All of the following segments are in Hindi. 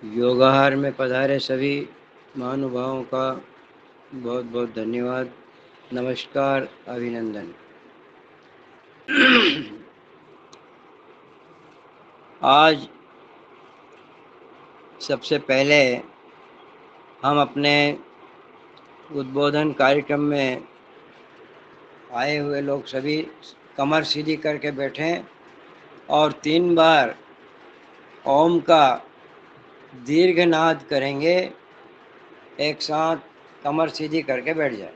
योगाहार में पधारे सभी महानुभावों का बहुत बहुत धन्यवाद, नमस्कार, अभिनंदन। आज सबसे पहले हम अपने उद्बोधन कार्यक्रम में आए हुए लोग सभी कमर सीधी करके बैठें और 3 बार ओम का दीर्घ नाद करेंगे। एक साथ कमर सीधी करके बैठ जाए।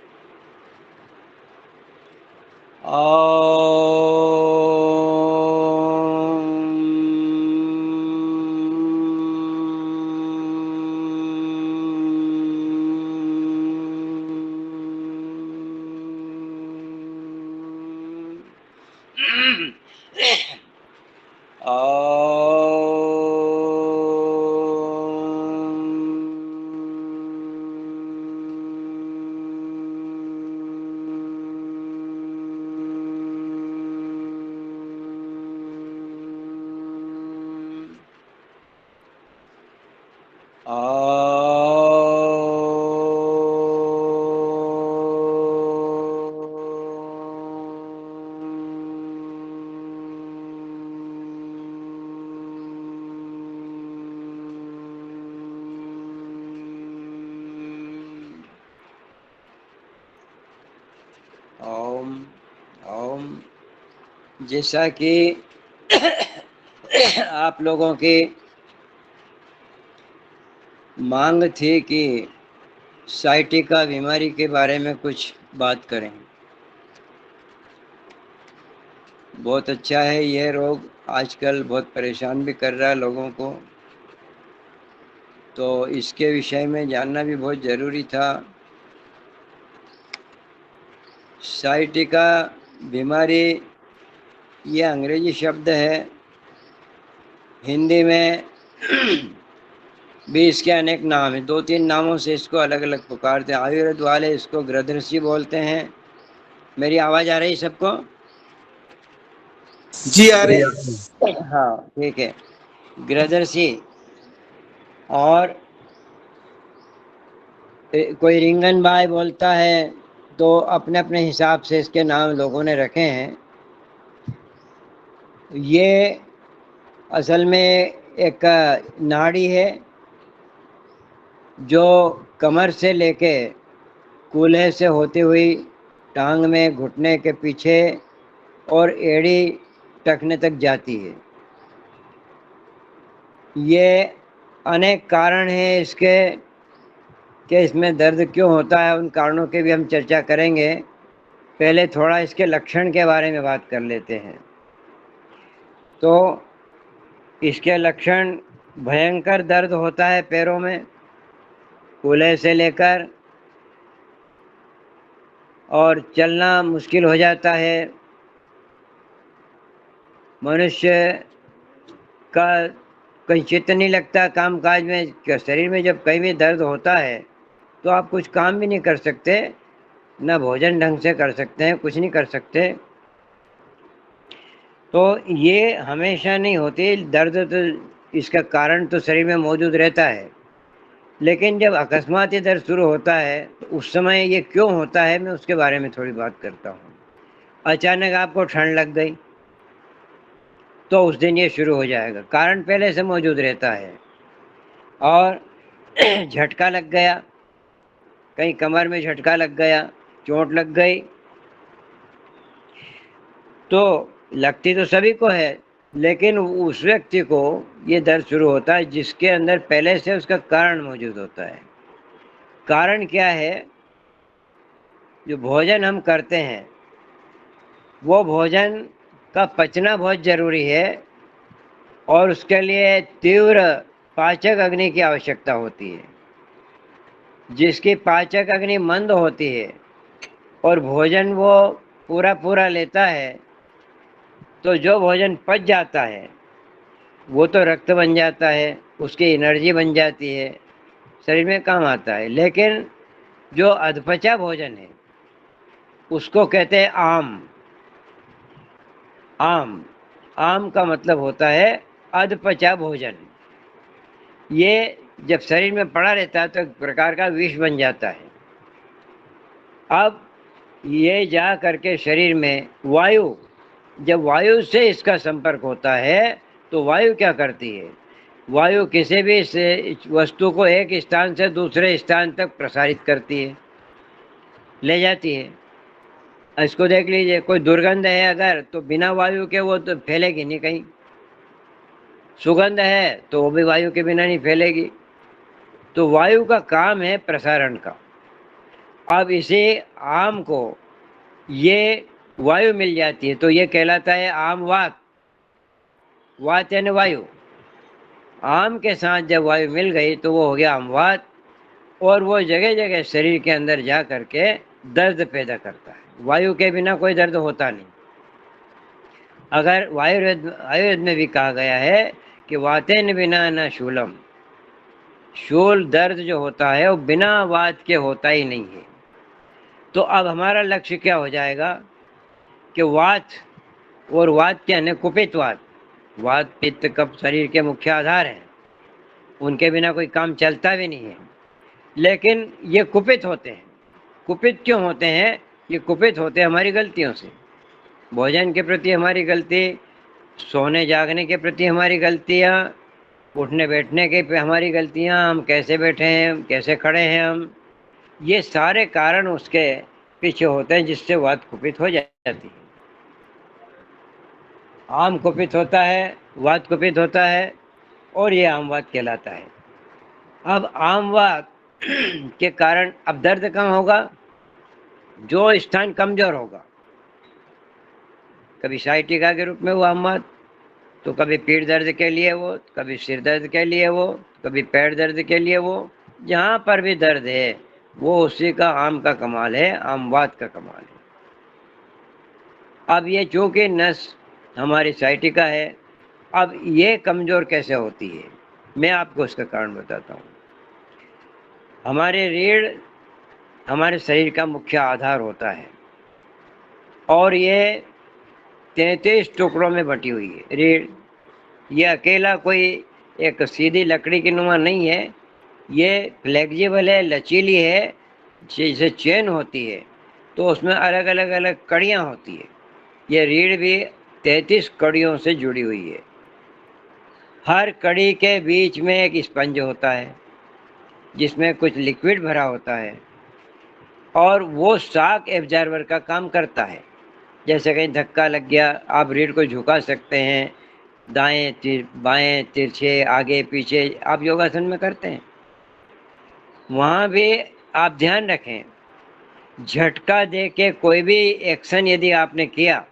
ओम ओम। जैसा कि आप लोगों की मांग थी कि साइटिका बीमारी के बारे में कुछ बात करें। बहुत अच्छा है, यह रोग आजकल बहुत परेशान भी कर रहा है लोगों को, तो इसके विषय में जानना भी बहुत ज़रूरी था। साइटिका बीमारी ये अंग्रेजी शब्द है, हिंदी में भी इसके अनेक नाम हैं। 2-3 नामों से इसको अलग अलग पुकारते हैं। आयुर्वेद वाले इसको गृध्रसी बोलते हैं। मेरी आवाज़ आ रही सबको? जी आ रही है। हाँ, ठीक है। गृध्रसी। और कोई रिंगन बाई बोलता है, तो अपने अपने हिसाब से इसके नाम लोगों ने रखे हैं। ये असल में एक नाड़ी है जो कमर से लेके कूल्हे से होती हुई टांग में, घुटने के पीछे और एड़ी टखने तक जाती है। ये अनेक कारण हैं इसके कि इसमें दर्द क्यों होता है, उन कारणों की भी हम चर्चा करेंगे। पहले थोड़ा इसके लक्षण के बारे में बात कर लेते हैं। तो इसके लक्षण, भयंकर दर्द होता है पैरों में, कूल्हे से लेकर, और चलना मुश्किल हो जाता है। मनुष्य का कहीं चित्त नहीं लगता काम काज में। शरीर में जब कहीं भी दर्द होता है तो आप कुछ काम भी नहीं कर सकते, ना भोजन ढंग से कर सकते हैं, कुछ नहीं कर सकते। तो ये हमेशा नहीं होती दर्द, तो इसका कारण तो शरीर में मौजूद रहता है, लेकिन जब अकस्मात ये दर्द शुरू होता है तो उस समय ये क्यों होता है, मैं उसके बारे में थोड़ी बात करता हूँ। अचानक आपको ठंड लग गई तो उस दिन ये शुरू हो जाएगा, कारण पहले से मौजूद रहता है। और झटका लग गया, कहीं कमर में झटका लग गया, चोट लग गई, तो लगती तो सभी को है, लेकिन उस व्यक्ति को ये दर्द शुरू होता है जिसके अंदर पहले से उसका कारण मौजूद होता है। कारण क्या है? जो भोजन हम करते हैं वो भोजन का पचना बहुत ज़रूरी है, और उसके लिए तीव्र पाचक अग्नि की आवश्यकता होती है। जिसकी पाचक अग्नि मंद होती है और भोजन वो पूरा पूरा लेता है, तो जो भोजन पच जाता है वो तो रक्त बन जाता है, उसकी एनर्जी बन जाती है, शरीर में काम आता है। लेकिन जो अधपचा भोजन है उसको कहते हैं आम। आम, आम का मतलब होता है अधपचा भोजन, ये जब शरीर में पड़ा रहता है तो एक प्रकार का विष बन जाता है। अब ये जा करके शरीर में वायु, जब वायु से इसका संपर्क होता है तो वायु क्या करती है, वायु किसी भी वस्तु को एक स्थान से दूसरे स्थान तक प्रसारित करती है, ले जाती है। इसको देख लीजिए, कोई दुर्गंध है अगर, तो बिना वायु के वो तो फैलेगी नहीं कहीं। सुगंध है तो वो भी वायु के बिना नहीं फैलेगी। तो वायु का काम है प्रसारण का। अब इसे आम को ये वायु मिल जाती है तो ये कहलाता है आम वात। वात यानी वायु। आम के साथ जब वायु मिल गई तो वो हो गया आमवात, और वो जगह जगह शरीर के अंदर जा करके दर्द पैदा करता है। वायु के बिना कोई दर्द होता नहीं। अगर आयुर्वेद में भी कहा गया है कि वातेन बिना न शूलम, शूल दर्द जो होता है वो बिना वात के होता ही नहीं है। तो अब हमारा लक्ष्य क्या हो जाएगा कि वात, और वात क्या है, कुपित वात। वात पित्त कफ शरीर के मुख्य आधार हैं, उनके बिना कोई काम चलता भी नहीं है। लेकिन ये कुपित होते हैं। कुपित क्यों होते हैं, ये कुपित होते हैं हमारी गलतियों से। भोजन के प्रति हमारी गलती, सोने जागने के प्रति हमारी गलतियाँ, उठने बैठने के पे हमारी गलतियाँ, हम कैसे बैठे हैं, कैसे खड़े हैं हम, ये सारे कारण उसके पीछे होते हैं जिससे वात कुपित हो जाती है। आम कुपित होता है, वात कुपित होता है, और ये आम वात कहलाता है। अब आम वात के कारण अब दर्द कहाँ होगा, जो स्थान कमजोर होगा। कभी साइटिका के रूप में वो आम वात, तो कभी पीठ दर्द के लिए वो, कभी सिर दर्द के लिए वो, कभी पैर दर्द के लिए वो। जहाँ पर भी दर्द है वो उसी का आम का कमाल है, आम वात का कमाल है। अब ये चूंकि नस हमारी साइटिका है, अब ये कमजोर कैसे होती है, मैं आपको उसका कारण बताता हूँ। हमारे रीढ़ हमारे शरीर का मुख्य आधार होता है, और ये 33 टुकड़ों में बटी हुई है रीढ़। ये अकेला कोई एक सीधी लकड़ी की नुमा नहीं है, ये फ्लेक्सिबल है, लचीली है। जैसे चेन होती है तो उसमें अलग अलग कड़ियाँ होती है, ये रीढ़ भी 33 कड़ियों से जुड़ी हुई है। हर कड़ी के बीच में एक स्पंज होता है जिसमें कुछ लिक्विड भरा होता है, और वो शॉक एब्जॉर्बर का काम करता है। जैसे कहीं धक्का लग गया, आप रीढ़ को झुका सकते हैं, दाएं बाएं तिरछे आगे पीछे आप योगासन में करते हैं। वहाँ भी आप ध्यान रखें, झटका दे के कोई भी एक्शन यदि आपने किया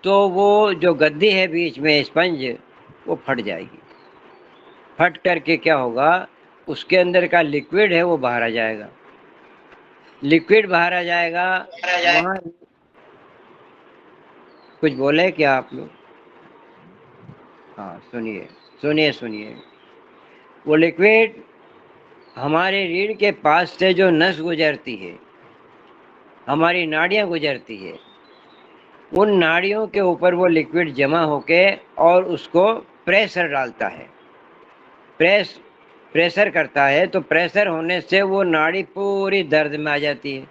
तो वो जो गद्दी है बीच में स्पंज, वो फट जाएगी। फट करके क्या होगा, उसके अंदर का लिक्विड है वो बाहर आ जाएगा। लिक्विड बाहर आ जाएगा। वहाँ कुछ बोले क्या आप लोग? हाँ, सुनिए सुनिए सुनिए। वो लिक्विड हमारे रीढ़ के पास से जो नस गुजरती है, हमारी नाड़ियाँ गुजरती है, उन नाड़ियों के ऊपर वो लिक्विड जमा होके और उसको प्रेशर डालता है, प्रेशर करता है। तो प्रेशर होने से वो नाड़ी पूरी दर्द में आ जाती है।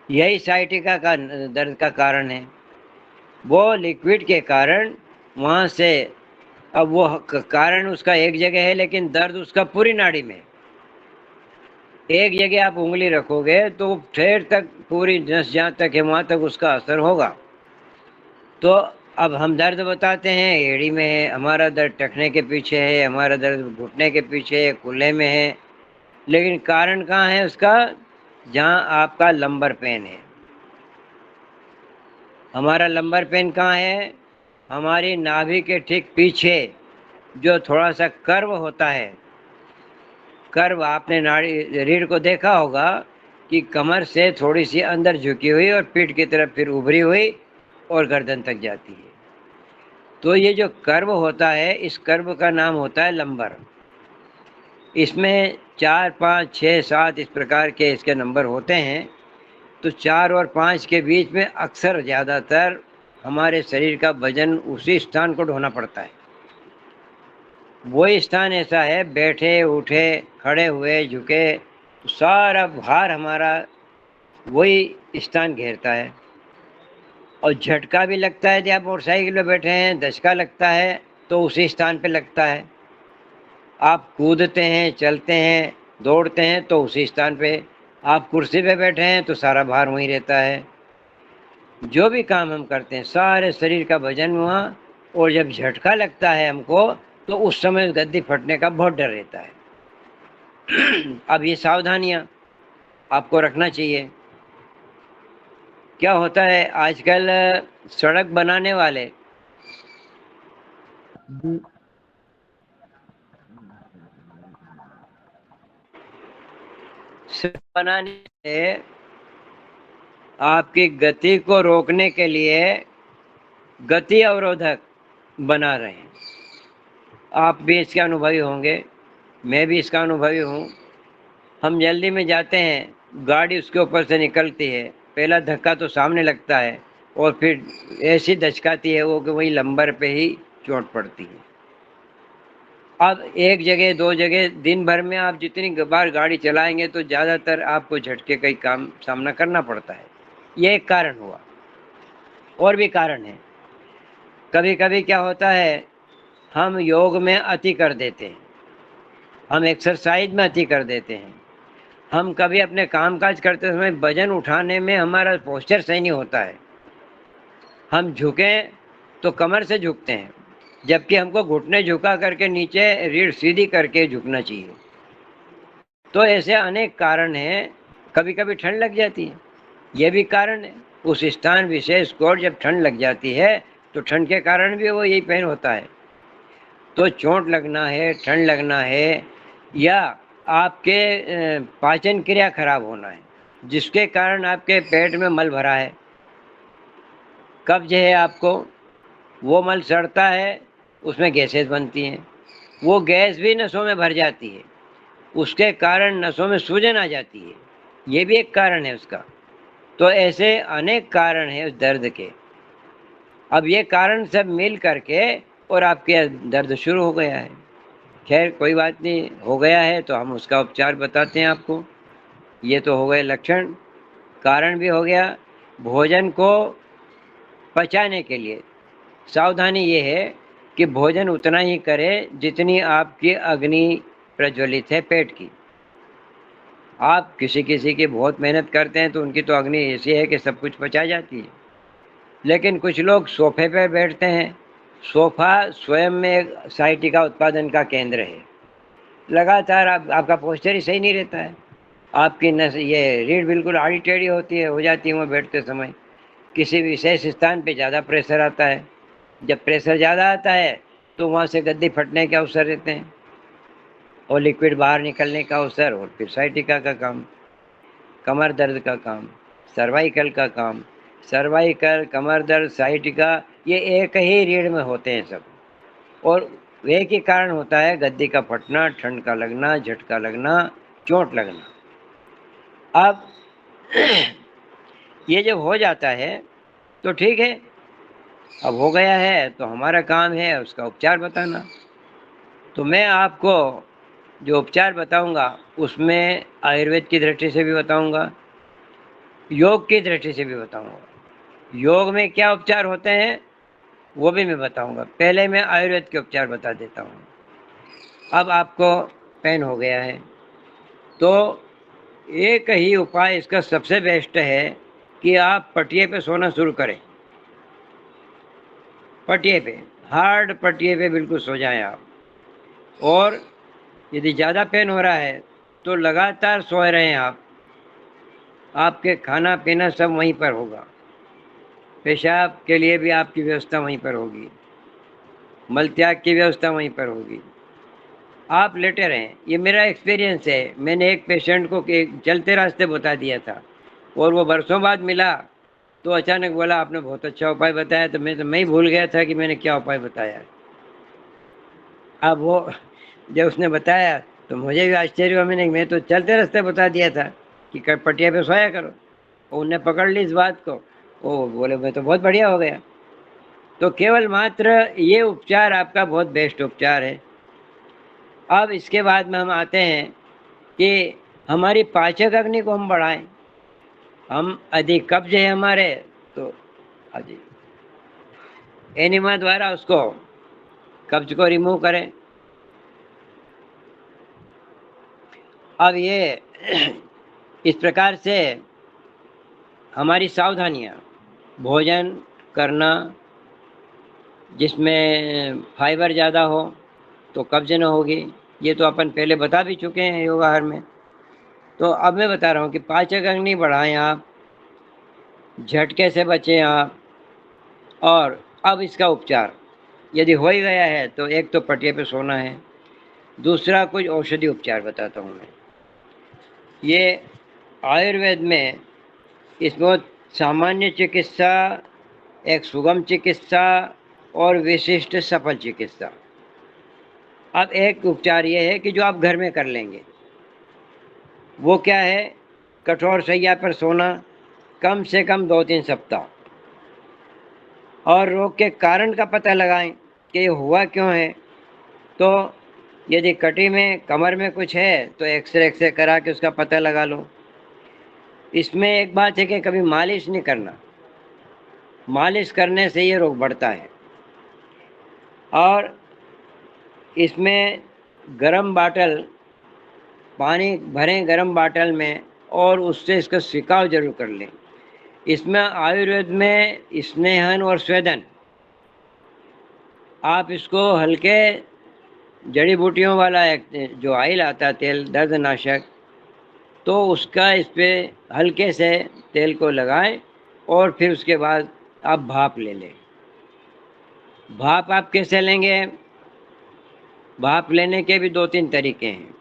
यही साइटिका का दर्द का कारण है। वो लिक्विड के कारण वहाँ से, अब वो कारण उसका एक जगह है लेकिन दर्द उसका पूरी नाड़ी में। एक जगह आप उंगली रखोगे तो ठेर तक पूरी नस जहाँ तक है वहाँ तक उसका असर होगा। तो अब हम दर्द बताते हैं, एड़ी में है हमारा दर्द, टखने के पीछे है हमारा दर्द, घुटने के पीछे है, कूल्हे में है, लेकिन कारण कहाँ है उसका, जहाँ आपका लंबर पेन है। हमारा लंबर पेन कहाँ है, हमारी नाभि के ठीक पीछे जो थोड़ा सा कर्व होता है। कर्व आपने नाड़ी रीढ़ को देखा होगा कि कमर से थोड़ी सी अंदर झुकी हुई और पीठ की तरफ फिर उभरी हुई और गर्दन तक जाती है। तो ये जो कर्व होता है, इस कर्व का नाम होता है लंबर। इसमें 4 5 6 7 इस प्रकार के इसके नंबर होते हैं। तो 4 और 5 के बीच में अक्सर ज़्यादातर हमारे शरीर का वजन उसी स्थान को ढोना पड़ता है। वही स्थान ऐसा है, बैठे उठे खड़े हुए झुके सारा भार हमारा वही स्थान घेरता है। और झटका भी लगता है, जब आप मोटरसाइकिल पे बैठे हैं धचका लगता है तो उसी स्थान पे लगता है। आप कूदते हैं, चलते हैं, दौड़ते हैं तो उसी स्थान पे। आप कुर्सी पे बैठे हैं तो सारा भार वहीं रहता है। जो भी काम हम करते हैं सारे शरीर का वजन वहाँ। और जब झटका लगता है हमको तो उस समय गद्दी फटने का बहुत डर रहता है। अब ये सावधानियां आपको रखना चाहिए। क्या होता है आजकल सड़क बनाने वाले सड़क बनाने से आपकी गति को रोकने के लिए गति अवरोधक बना रहे हैं। आप भी इसके अनुभवी होंगे, मैं भी इसका अनुभवी हूँ। हम जल्दी में जाते हैं, गाड़ी उसके ऊपर से निकलती है, पहला धक्का तो सामने लगता है और फिर ऐसी दचकाती है वो कि वही लंबर पे ही चोट पड़ती है। अब एक जगह दो जगह दिन भर में आप जितनी बार गाड़ी चलाएंगे तो ज़्यादातर आपको झटके का ही काम सामना करना पड़ता है। ये एक कारण हुआ। और भी कारण है। कभी कभी क्या होता है, हम योग में अति कर देते हैं, हम एक्सरसाइज में अति कर देते हैं। हम कभी अपने काम काज करते समय वजन उठाने में हमारा पोस्चर सही नहीं होता है। हम झुकें तो कमर से झुकते हैं, जबकि हमको घुटने झुका करके नीचे रीढ़ सीधी करके झुकना चाहिए। तो ऐसे अनेक कारण हैं। कभी कभी ठंड लग जाती है, ये भी कारण है। उस स्थान विशेष को जब ठंड लग जाती है तो ठंड के कारण भी वो यही पेन होता है। तो चोट लगना है, ठंड लगना है, या आपके पाचन क्रिया खराब होना है जिसके कारण आपके पेट में मल भरा है, कब्ज है आपको, वो मल सड़ता है, उसमें गैसेस बनती हैं, वो गैस भी नसों में भर जाती है, उसके कारण नसों में सूजन आ जाती है। ये भी एक कारण है उसका। तो ऐसे अनेक कारण हैं उस दर्द के। अब ये कारण सब मिल करके और आपके दर्द शुरू हो गया है। खैर कोई बात नहीं, हो गया है तो हम उसका उपचार बताते हैं आपको। ये तो हो गए लक्षण, कारण भी हो गया। भोजन को पचाने के लिए सावधानी ये है कि भोजन उतना ही करें जितनी आपकी अग्नि प्रज्वलित है पेट की। आप किसी किसी की बहुत मेहनत करते हैं तो उनकी तो अग्नि ऐसी है कि सब कुछ पचा जाती है। लेकिन कुछ लोग सोफे पर बैठते हैं। सोफा स्वयं में एक साइटिका उत्पादन का केंद्र है। लगातार आपका पोस्चर ही सही नहीं रहता है। आपकी नस ये रीढ़ बिल्कुल आड़ी टेढ़ी होती है, हो जाती है वहाँ बैठते समय। किसी विशेष स्थान पे ज़्यादा प्रेशर आता है। जब प्रेशर ज़्यादा आता है तो वहाँ से गद्दी फटने के अवसर रहते हैं और लिक्विड बाहर निकलने का अवसर, और फिर साइटिका का काम, कमर दर्द का काम, सर्वाइकल का काम। सर्वाइकल, कमर दर्द, साइटिका, ये एक ही रीढ़ में होते हैं सब। और एक ही कारण होता है गद्दी का फटना, ठंड का लगना, झटका लगना, चोट लगना। अब ये जब हो जाता है तो ठीक है, अब हो गया है तो हमारा काम है उसका उपचार बताना। तो मैं आपको जो उपचार बताऊंगा उसमें आयुर्वेद की दृष्टि से भी बताऊंगा, योग की दृष्टि से भी बताऊंगा। योग में क्या उपचार होते हैं वो भी मैं बताऊंगा। पहले मैं आयुर्वेद के उपचार बता देता हूँ। अब आपको पेन हो गया है तो एक ही उपाय इसका सबसे बेस्ट है कि आप पटिए पे सोना शुरू करें। पटिए पे, हार्ड पटिए पे बिल्कुल सो जाएं आप। और यदि ज़्यादा पेन हो रहा है तो लगातार सोए रहें आप। आपके खाना पीना सब वहीं पर होगा, पेशाब के लिए भी आपकी व्यवस्था वहीं पर होगी, मल त्याग की व्यवस्था वहीं पर होगी। आप लेटे रहें। ये मेरा एक्सपीरियंस है। मैंने एक पेशेंट को चलते रास्ते बता दिया था और वो बरसों बाद मिला तो अचानक बोला आपने बहुत अच्छा उपाय बताया। तो मैं ही भूल गया था कि मैंने क्या उपाय बताया। अब वो जब उसने बताया तो मुझे भी आश्चर्य हुआ। मैं तो चलते रास्ते बता दिया था कि पटिया पे सोया करो। और उनने पकड़ ली इस बात को। वो बोले मैं तो बहुत बढ़िया हो गया। तो केवल मात्र ये उपचार आपका बहुत बेस्ट उपचार है। अब इसके बाद में हम आते हैं कि हमारी पाचक अग्नि को हम बढ़ाएं। हम अधिक कब्ज है हमारे, तो एनिमा द्वारा उसको कब्ज को रिमूव करें। अब ये इस प्रकार से हमारी सावधानियां, भोजन करना जिसमें फाइबर ज़्यादा हो तो कब्ज न होगी, ये तो अपन पहले बता भी चुके हैं योगाहार में। तो अब मैं बता रहा हूँ कि पाचक अग्नि बढ़ाएं आप, झटके से बचें आप। और अब इसका उपचार यदि हो ही गया है तो एक तो पटिया पे सोना है, दूसरा कुछ औषधि उपचार बताता हूँ मैं। ये आयुर्वेद में इसमें सामान्य चिकित्सा, एक सुगम चिकित्सा और विशिष्ट सफल चिकित्सा। अब एक उपचार ये है कि जो आप घर में कर लेंगे, वो क्या है, कठोर शैया पर सोना कम से कम 2-3 सप्ताह, और रोग के कारण का पता लगाएं कि ये हुआ क्यों है। तो यदि कटी में, कमर में कुछ है तो एक्सरे करा के उसका पता लगा लो। इसमें एक बात है कि कभी मालिश नहीं करना, मालिश करने से ये रोग बढ़ता है। और इसमें गरम बाटल, पानी भरें गरम बाटल में और उससे इसका छिड़काव जरूर कर लें। इसमें आयुर्वेद में स्नेहन और स्वेदन, आप इसको हल्के जड़ी बूटियों वाला एक जो ऑयल आता है तेल दर्दनाशक, तो उसका इस पर हल्के से तेल को लगाएं और फिर उसके बाद आप भाप ले लें। भाप आप कैसे लेंगे? भाप लेने के भी 2-3 तरीके हैं।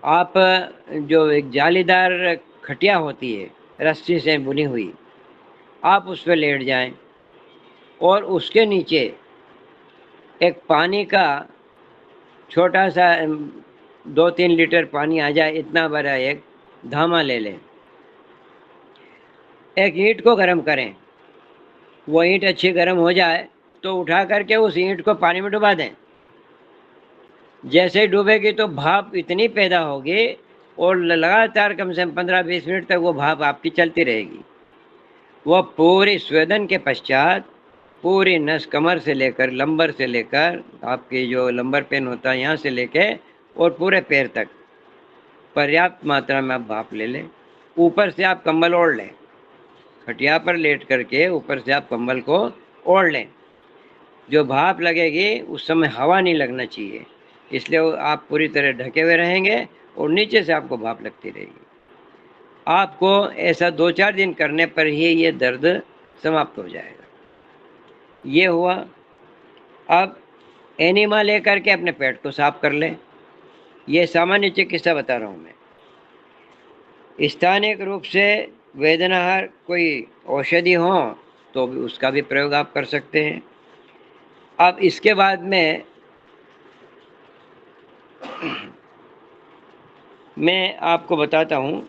आप जो एक जालीदार खटिया होती है रस्सी से बुनी हुई, आप उस पर लेट जाएं और उसके नीचे एक पानी का छोटा सा 2-3 लीटर पानी आ जाए इतना बड़ा एक धामा ले लें। एक ईंट को गर्म करें, वो ईंट अच्छी गर्म हो जाए तो उठा करके उस ईंट को पानी में डुबा दें। जैसे ही डूबेगी तो भाप इतनी पैदा होगी और लगातार कम से कम 15-20 मिनट तक वो भाप आपकी चलती रहेगी। वह पूरी स्वेदन के पश्चात पूरी नस, कमर से लेकर लंबर से लेकर आपकी जो लंबर पेन होता है यहाँ से लेके और पूरे पैर तक पर्याप्त मात्रा में आप भाप ले लें। ऊपर से आप कंबल ओढ़ लें, खटिया पर लेट करके ऊपर से आप कंबल को ओढ़ लें। जो भाप लगेगी उस समय हवा नहीं लगना चाहिए, इसलिए आप पूरी तरह ढके हुए रहेंगे और नीचे से आपको भाप लगती रहेगी। आपको ऐसा 2-4 दिन करने पर ही ये दर्द समाप्त हो जाएगा। ये हुआ। अब एनिमा लेकर के अपने पेट को साफ कर लें। ये सामान्य चिकित्सा बता रहा हूँ मैं। स्थानीय रूप से वेदनाहार कोई औषधि हो तो भी उसका भी प्रयोग आप कर सकते हैं। अब इसके बाद में मैं आपको बताता हूँ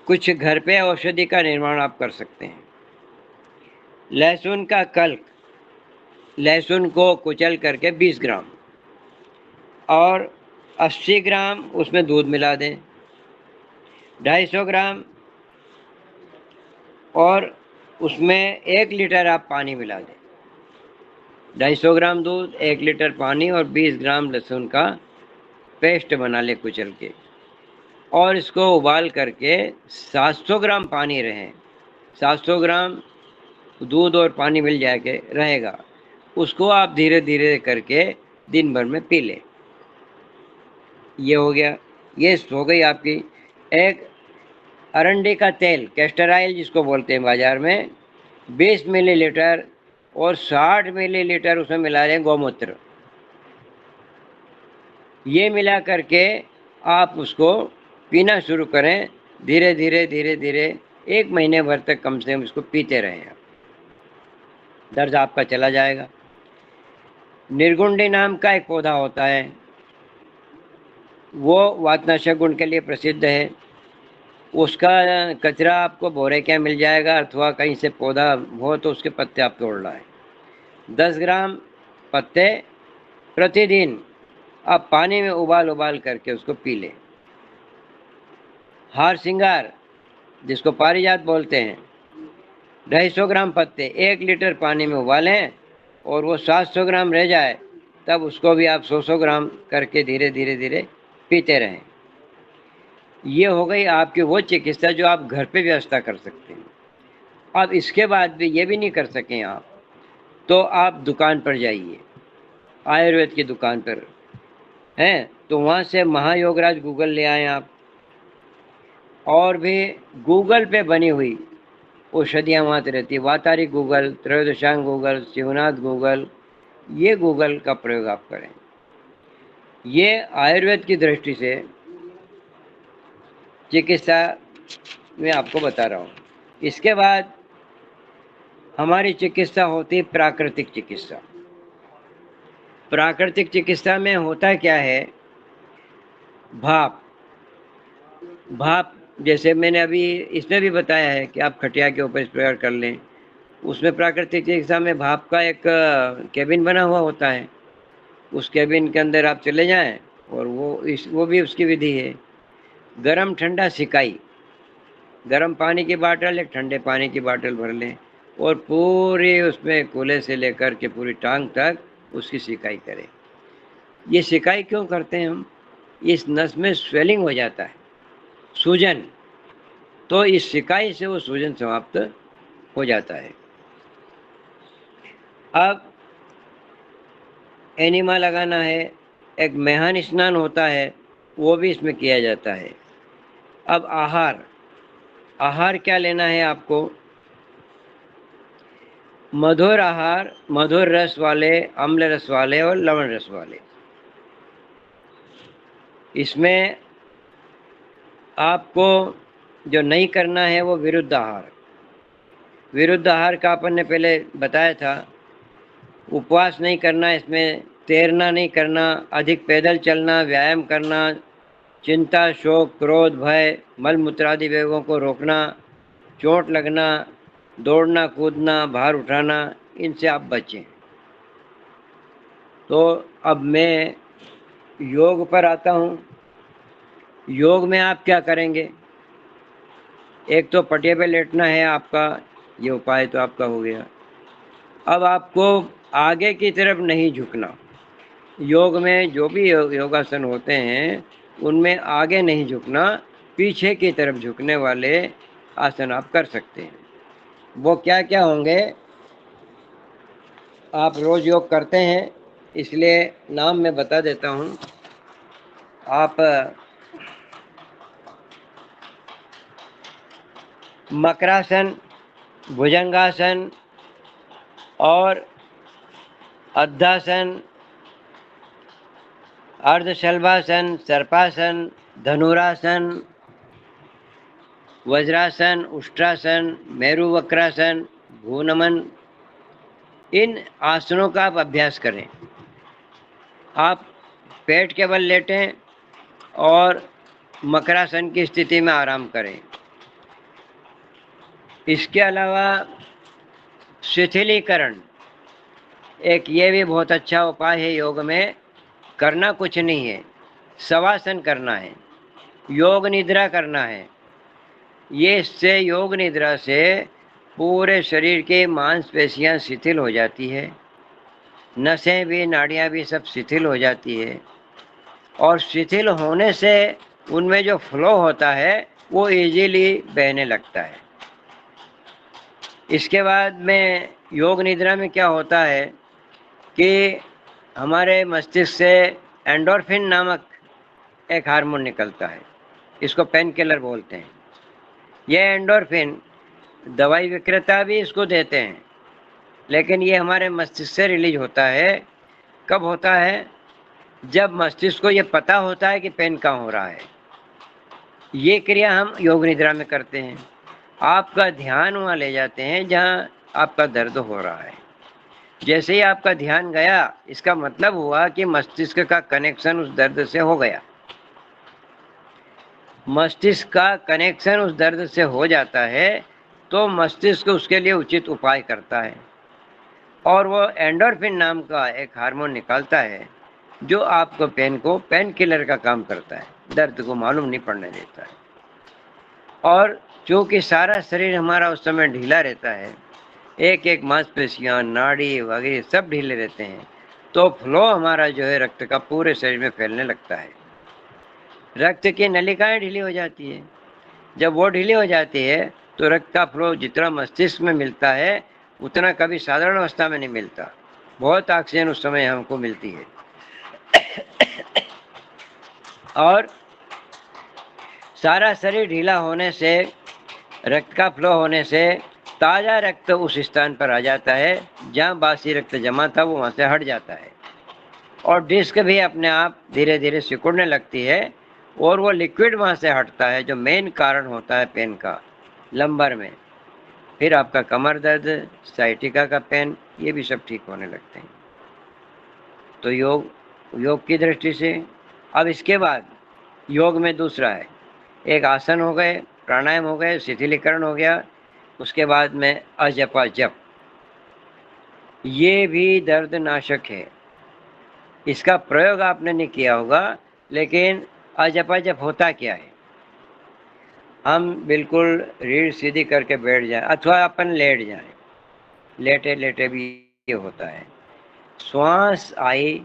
कुछ घर पे औषधि का निर्माण आप कर सकते हैं। लहसुन का कल्क, लहसुन को कुचल करके 20 ग्राम और 80 ग्राम उसमें दूध मिला दें, 250 ग्राम, और उसमें 1 लीटर आप पानी मिला दें। 250 ग्राम दूध, 1 लीटर पानी और 20 ग्राम लहसुन का पेस्ट बना ले कुचल के, और इसको उबाल करके 700 ग्राम पानी रहे, 700 ग्राम दूध और पानी मिल जाके रहेगा, उसको आप धीरे धीरे करके दिन भर में पी लें। ये हो गया, ये हो गई आपकी। एक अरंडी का तेल, कैस्टर ऑयल जिसको बोलते हैं बाजार में, 20 मिलीलीटर और 60 मिलीलीटर उसमें मिला लें गौमूत्र। ये मिला करके आप उसको पीना शुरू करें, धीरे धीरे धीरे धीरे 1 महीने भर तक कम से कम इसको पीते रहें, दर्द आपका चला जाएगा। निर्गुंडी नाम का एक पौधा होता है, वो वातनाशक गुण के लिए प्रसिद्ध है। उसका कचरा आपको बोरे क्या मिल जाएगा, अथवा कहीं से पौधा हो तो उसके पत्ते आप तोड़ लाए। 10 ग्राम पत्ते प्रतिदिन आप पानी में उबाल उबाल करके उसको पी लें। हार श्रृंगार, जिसको पारिजात बोलते हैं, 250 ग्राम पत्ते 1 लीटर पानी में उबालें, और वो 700 ग्राम रह जाए तब उसको भी आप 100 ग्राम करके धीरे धीरे धीरे पीते रहें। ये हो गई आपकी वो चिकित्सा जो आप घर पे व्यवस्था कर सकते हैं। अब इसके बाद भी ये भी नहीं कर सकें आप, तो आप दुकान पर जाइए, आयुर्वेद की दुकान पर हैं, तो वहाँ से महायोगराज गूगल ले आएँ आप, और भी गूगल पे बनी हुई औषधियाँ वहाँ रहती है, वातारी गूगल, त्रयोदशांग गूगल, शिवनाथ गूगल, ये गूगल का प्रयोग आप करें। ये आयुर्वेद की दृष्टि से चिकित्सा में आपको बता रहा हूँ। इसके बाद हमारी चिकित्सा होती है प्राकृतिक चिकित्सा। प्राकृतिक चिकित्सा में होता क्या है, भाप। भाप जैसे मैंने अभी इसमें भी बताया है कि आप खटिया के ऊपर स्प्रे कर लें। उसमें प्राकृतिक चिकित्सा में भाप का एक केबिन बना हुआ होता है, उस केबिन के अंदर आप चले जाएं, और वो भी उसकी विधि है। गरम ठंडा सिकाई, गरम पानी की बाटल एक ठंडे पानी की बाटल भर लें, और पूरी उसमें कूल्हे से लेकर के पूरी टांग तक उसकी सिकाई करें। ये सिकाई क्यों करते हैं हम, इस नस में स्वेलिंग हो जाता है, सूजन, तो इस सिकाई से वो सूजन समाप्त हो जाता है। अब एनिमा लगाना है, एक मेहन स्नान होता है, वो भी इसमें किया जाता है। अब आहार, आहार क्या लेना है आपको, मधुर आहार, मधुर रस वाले, अम्ल रस वाले और लवण रस वाले। इसमें आपको जो नहीं करना है वो विरुद्ध आहार। विरुद्ध आहार का अपन ने पहले बताया था, उपवास नहीं करना, इसमें तैरना नहीं करना, अधिक पैदल चलना, व्यायाम करना, चिंता, शोक, क्रोध, भय, मल मूत्रादि वेगों को रोकना, चोट लगना, दौड़ना कूदना, भार उठाना, इनसे आप बचें। तो अब मैं योग पर आता हूँ। योग में आप क्या करेंगे, एक तो पटिया पे लेटना है आपका, ये उपाय तो आपका हो गया। अब आपको आगे की तरफ नहीं झुकना। योग में जो भी योगासन होते हैं उनमें आगे नहीं झुकना, पीछे की तरफ झुकने वाले आसन आप कर सकते हैं। वो क्या क्या होंगे, आप रोज योग करते हैं इसलिए नाम मैं बता देता हूँ। आप मकरासन, भुजंगासन और अद्धासन, अर्धशल्भासन, सर्पासन, धनुरासन, वज्रासन, उष्ट्रासन, मेरु वक्रासन, भूनमन, इन आसनों का आप अभ्यास करें। आप पेट के बल लेटें और मकरासन की स्थिति में आराम करें। इसके अलावा शिथिलीकरण एक ये भी बहुत अच्छा उपाय है। योग में करना कुछ नहीं है, शवासन करना है, योग निद्रा करना है। ये इससे योग निद्रा से पूरे शरीर के मांसपेशियां शिथिल हो जाती है, नसें भी, नाड़ियां भी सब शिथिल हो जाती है, और शिथिल होने से उनमें जो फ्लो होता है वो इजीली बहने लगता है। इसके बाद में योग निद्रा में क्या होता है कि हमारे मस्तिष्क से एंडोर्फिन नामक एक हार्मोन निकलता है, इसको पेन किलर बोलते हैं। यह एंडोर्फिन दवाई विक्रेता भी इसको देते हैं, लेकिन ये हमारे मस्तिष्क से रिलीज होता है। कब होता है, जब मस्तिष्क को ये पता होता है कि पेन कहाँ हो रहा है। ये क्रिया हम योग निद्रा में करते हैं। आपका ध्यान वहाँ ले जाते हैं जहाँ आपका दर्द हो रहा है। जैसे ही आपका ध्यान गया, इसका मतलब हुआ कि मस्तिष्क का कनेक्शन उस दर्द से हो गया। मस्तिष्क का कनेक्शन उस दर्द से हो जाता है तो मस्तिष्क उसके लिए उचित उपाय करता है और वो एंडोर्फिन नाम का एक हार्मोन निकालता है जो आपको पेन किलर का काम करता है, दर्द को मालूम नहीं पड़ने देता है। और चूंकि सारा शरीर हमारा उस समय ढीला रहता है, एक एक मांसपेशियां, नाड़ी वगैरह सब ढीले रहते हैं, तो फ्लो हमारा जो है रक्त का पूरे शरीर में फैलने लगता है। रक्त की नलिकाएं ढीली हो जाती है। जब वो ढीली हो जाती है तो रक्त का फ्लो जितना मस्तिष्क में मिलता है उतना कभी साधारण अवस्था में नहीं मिलता। बहुत ऑक्सीजन उस समय हमको मिलती है और सारा शरीर ढीला होने से, रक्त का फ्लो होने से ताज़ा रक्त उस स्थान पर आ जाता है जहाँ बासी रक्त जमा था, वो वहाँ से हट जाता है और डिस्क भी अपने आप धीरे धीरे सिकुड़ने लगती है और वो लिक्विड वहाँ से हटता है जो मेन कारण होता है पेन का लंबर में। फिर आपका कमर दर्द, साइटिका का पेन, ये भी सब ठीक होने लगते हैं। तो योग की दृष्टि से अब इसके बाद योग में दूसरा है, एक आसन हो गए, प्राणायाम हो गए, शिथिलीकरण हो गया, उसके बाद में अजपा जप। ये भी दर्द नाशक है। इसका प्रयोग आपने नहीं किया होगा, लेकिन अजपा जप होता क्या है? हम बिल्कुल रीढ़ सीधी करके बैठ जाए अथवा अपन लेट जाए, लेटे लेटे भी ये होता है। श्वास आई,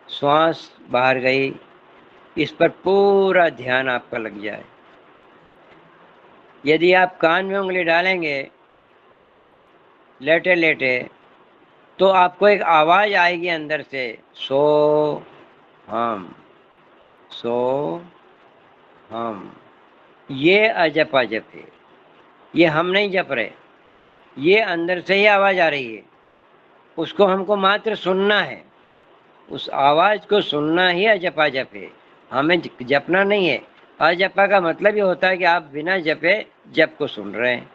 श्वास बाहर गई, इस पर पूरा ध्यान आपका लग जाए। यदि आप कान में उंगली डालेंगे लेटे लेटे तो आपको एक आवाज आएगी अंदर से, सो हम, सो हम। ये अजपा जप है, ये हम नहीं जप रहे, ये अंदर से ही आवाज आ रही है। उसको हमको मात्र सुनना है, उस आवाज को सुनना ही अजपा जप है, हमें जपना नहीं है। अजपा का मतलब ये होता है कि आप बिना जपे जप को सुन रहे हैं।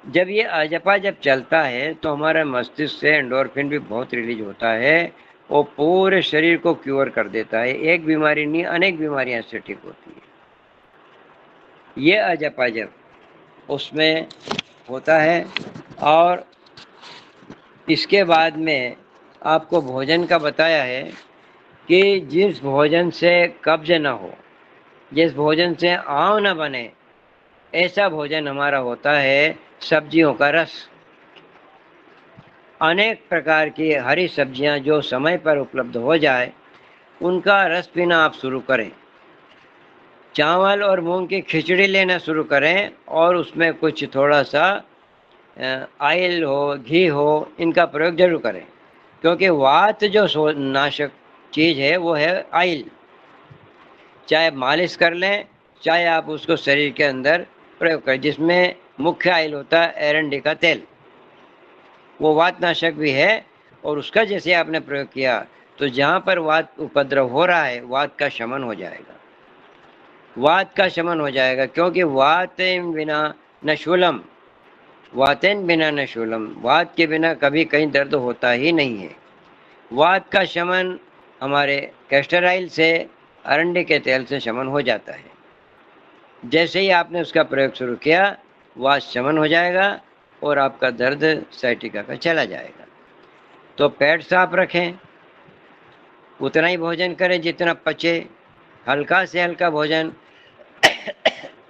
जब ये अजपा जब चलता है तो हमारे मस्तिष्क से एंडोर्फिन भी बहुत रिलीज होता है, वो पूरे शरीर को क्योर कर देता है। एक बीमारी नहीं, अनेक बीमारियां इससे ठीक होती है। ये अजपा जप उसमें होता है। और इसके बाद में आपको भोजन का बताया है कि जिस भोजन से कब्ज न हो, जिस भोजन से आंव न बने, ऐसा भोजन हमारा होता है सब्जियों का रस। अनेक प्रकार की हरी सब्जियां जो समय पर उपलब्ध हो जाए उनका रस पीना आप शुरू करें। चावल और मूंग की खिचड़ी लेना शुरू करें और उसमें कुछ थोड़ा सा ऑयल हो, घी हो, इनका प्रयोग जरूर करें, क्योंकि वात जो नाशक चीज़ है वो है ऑयल। चाहे मालिश कर लें, चाहे आप उसको शरीर के अंदर प्रयोग करें, जिसमें मुख्य ऑयल होता है एरंडी का तेल, वो वात नाशक भी है। और उसका जैसे आपने प्रयोग किया तो जहाँ पर वात उपद्रव हो रहा है वात का शमन हो जाएगा, वात का शमन हो जाएगा। क्योंकि वातेन बिना न शूलम, वातेन बिना न शूलम, वात के बिना कभी कहीं दर्द होता ही नहीं है। वात का शमन हमारे कैस्टर ऑयल से, अरंडी के तेल से शमन हो जाता है। जैसे ही आपने उसका प्रयोग शुरू किया वात शमन हो जाएगा और आपका दर्द साइटिका का चला जाएगा। तो पेट साफ रखें, उतना ही भोजन करें जितना पचे, हल्का से हल्का भोजन,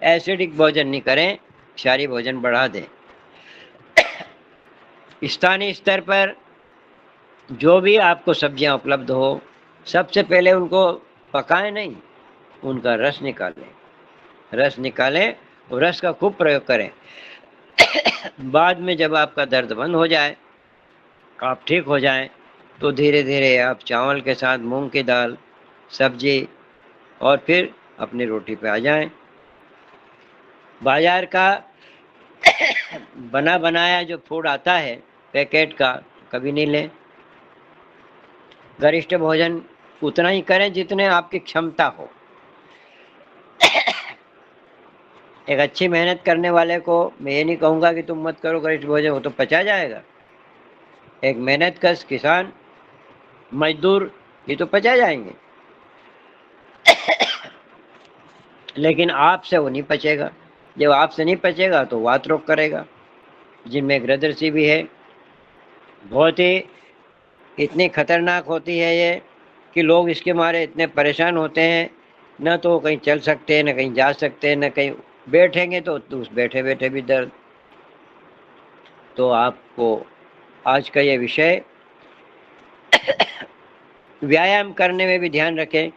एसिडिक भोजन नहीं करें, क्षारीय भोजन बढ़ा दें। स्थानीय स्तर पर जो भी आपको सब्जियां उपलब्ध हो, सबसे पहले उनको पकाएं नहीं, उनका रस निकालें, रस निकालें और रस का खूब प्रयोग करें। बाद में जब आपका दर्द बंद हो जाए, आप ठीक हो जाएं, तो धीरे धीरे आप चावल के साथ मूंग की दाल, सब्जी और फिर अपनी रोटी पे आ जाएं। बाजार का बना बनाया जो फूड आता है पैकेट का कभी नहीं लें। गरिष्ठ भोजन उतना ही करें जितने आपकी क्षमता हो। एक अच्छी मेहनत करने वाले को मैं ये नहीं कहूँगा कि तुम मत करो गरिष्ठ भोजन, वो तो पचा जाएगा। एक मेहनतकश किसान, मजदूर, ये तो पचा जाएंगे। लेकिन आपसे वो नहीं पचेगा। जब आपसे नहीं पचेगा तो वात रोग करेगा, जिनमें एक हृदय भी है। बहुत ही इतनी खतरनाक होती है ये कि लोग इसके मारे इतने परेशान होते हैं, न तो कहीं चल सकते हैं, न कहीं जा सकते हैं, न कहीं बैठेंगे तो उस बैठे बैठे भी दर्द। तो आपको आज का ये विषय व्यायाम करने में भी ध्यान रखें,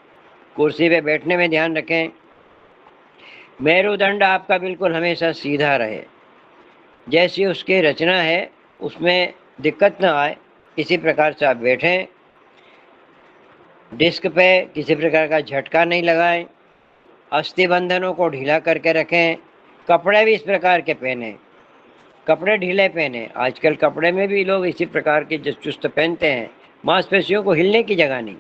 कुर्सी पे बैठने में ध्यान रखें, मेरुदंड आपका बिल्कुल हमेशा सीधा रहे, जैसी उसकी रचना है उसमें दिक्कत ना आए, इसी प्रकार से आप बैठें। डिस्क पे किसी प्रकार का झटका नहीं लगाएं, अस्थि बंधनों को ढीला करके रखें, कपड़े भी इस प्रकार के पहने, कपड़े ढीले पहने। आजकल कपड़े में भी लोग इसी प्रकार के चुस्त पहनते हैं, मांसपेशियों को हिलने की जगह नहीं।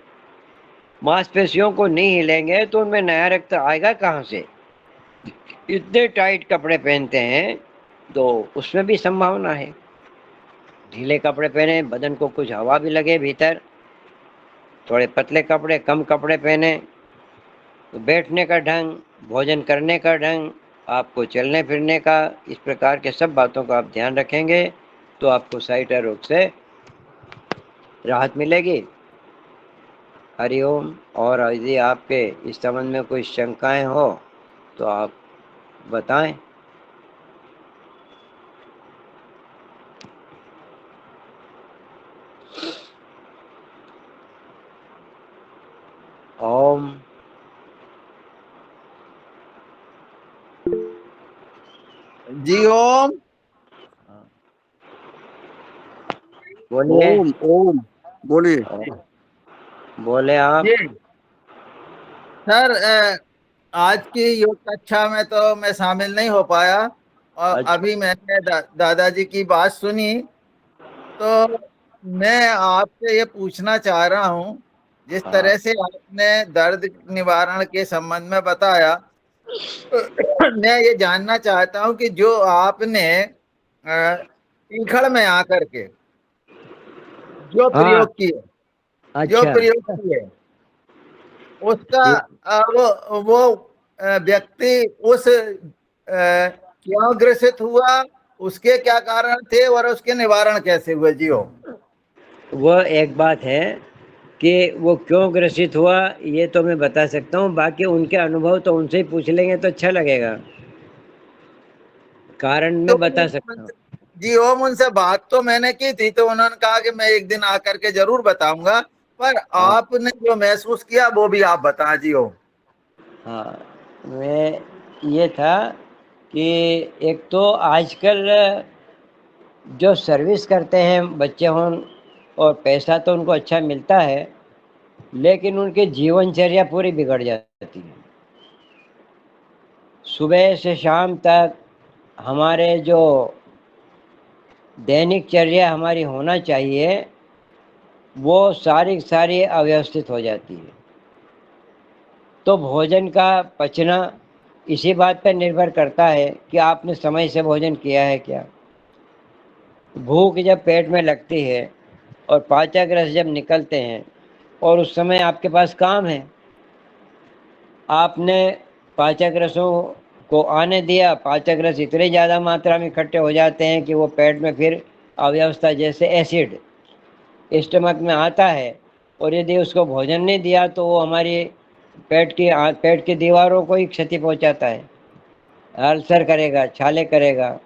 मांसपेशियों को नहीं हिलेंगे तो उनमें नया रक्त आएगा कहाँ से? इतने टाइट कपड़े पहनते हैं, तो उसमें भी संभावना है। ढीले कपड़े पहने, बदन को कुछ हवा भी लगे भीतर। थोड़े पतले कपड़े, कम कपड़े पहने। तो बैठने का ढंग, भोजन करने का ढंग, आपको चलने फिरने का, इस प्रकार के सब बातों का आप ध्यान रखेंगे तो आपको साइटर रोग से राहत मिलेगी। हरिओम। और यदि आपके इस संबंध में कोई शंकाएं हो तो आप बताएं। ओम। जी ओम। बोलिए। ओम ओम बोलिए। बोले आप। जी सर, आज की योग कक्षा में तो मैं शामिल नहीं हो पाया, और अच्छा। अभी मैंने दादाजी की बात सुनी, तो मैं आपसे ये पूछना चाह रहा हूँ, जिस हाँ तरह से आपने दर्द निवारण के संबंध में बताया, तो मैं ये जानना चाहता हूँ कि जो आपने तीखड़ में आकर के जो हाँ। प्रयोग किए, जो अच्छा। प्रयोग किए, उसका वो व्यक्ति उस क्यों ग्रसित हुआ, उसके क्या कारण थे और उसके निवारण कैसे हुए? जियो। वो एक बात है कि वो क्यों ग्रसित हुआ, ये तो मैं बता सकता हूँ। बाकी उनके अनुभव तो उनसे ही पूछ लेंगे तो अच्छा लगेगा। कारण तो मैं बता सकता हूँ। जी ओम, उनसे बात तो मैंने की थी, तो उन्होंने कहा कि मैं एक दिन आकर के जरूर बताऊंगा, पर हाँ। आपने जो महसूस किया वो भी आप बताएं। जी ओम। हाँ। मैं ये था कि एक तो आजकल जो सर्विस करते हैं बच्चे हों, और पैसा तो उनको अच्छा मिलता है, लेकिन उनकी जीवनचर्या पूरी बिगड़ जाती है। सुबह से शाम तक हमारे जो दैनिक चर्या हमारी होना चाहिए, वो सारी सारी अव्यवस्थित हो जाती है। तो भोजन का पचना इसी बात पर निर्भर करता है कि आपने समय से भोजन किया है क्या। भूख जब पेट में लगती है और पाचक रस जब निकलते हैं, और उस समय आपके पास काम है, आपने पाचक रसों को आने दिया, पाचक रस इतने ज़्यादा मात्रा में इकट्ठे हो जाते हैं कि वो पेट में फिर अव्यवस्था, जैसे एसिड स्टमक में आता है, और यदि उसको भोजन नहीं दिया तो वो हमारी पेट की दीवारों को ही क्षति पहुंचाता है। अल्सर करेगा, छाले करेगा,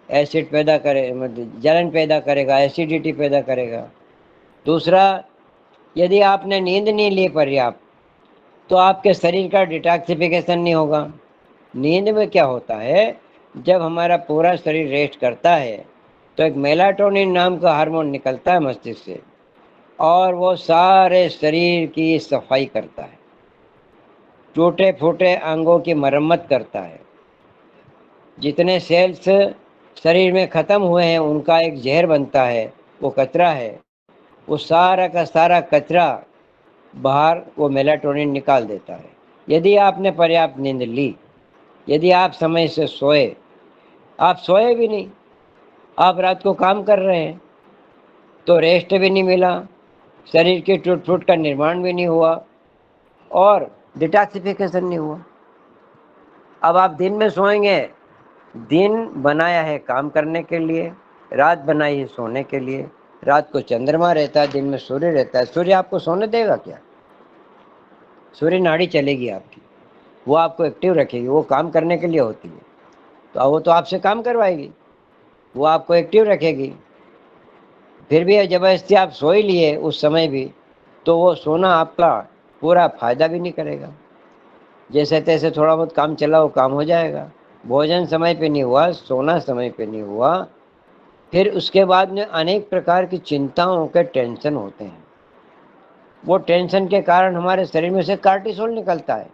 एसिड पैदा करे, मतलब जलन पैदा करेगा, एसिडिटी पैदा करेगा। दूसरा, यदि आपने नींद नहीं ली पर्याप्त, तो आपके शरीर का डिटॉक्सिफिकेशन नहीं होगा। नींद में क्या होता है, जब हमारा पूरा शरीर रेस्ट करता है तो एक मेलाटोनिन नाम का हार्मोन निकलता है मस्तिष्क से, और वो सारे शरीर की सफाई करता है, टूटे फूटे अंगों की मरम्मत करता है। जितने सेल्स शरीर में ख़त्म हुए हैं उनका एक जहर बनता है, वो कचरा है। वो सारा का सारा कचरा बाहर वो मेलाटोनिन निकाल देता है। यदि आपने पर्याप्त नींद ली, यदि आप समय से सोए, आप सोए भी नहीं, आप रात को काम कर रहे हैं, तो रेस्ट भी नहीं मिला, शरीर के टूट फूट का निर्माण भी नहीं हुआ, और डिटॉक्सिफिकेशन नहीं हुआ। अब आप दिन में सोएंगे, दिन बनाया है काम करने के लिए, रात बनाई है सोने के लिए। रात को चंद्रमा रहता है, दिन में सूर्य रहता है। सूर्य आपको सोने देगा क्या? सूर्य नाड़ी चलेगी आपकी, वो आपको एक्टिव रखेगी, वो काम करने के लिए होती है। तो वो तो आपसे काम करवाएगी, वो आपको एक्टिव रखेगी। फिर भी जबरदस्ती आप सो ही लिए उस समय भी, तो वो सोना आपका पूरा फायदा भी नहीं करेगा। जैसे तैसे थोड़ा बहुत काम चला, वो काम हो जाएगा। भोजन समय पे नहीं हुआ, सोना समय पे नहीं हुआ, फिर उसके बाद में अनेक प्रकार की चिंताओं के टेंशन होते हैं। वो टेंशन के कारण हमारे शरीर में से कार्टिसोल निकलता है।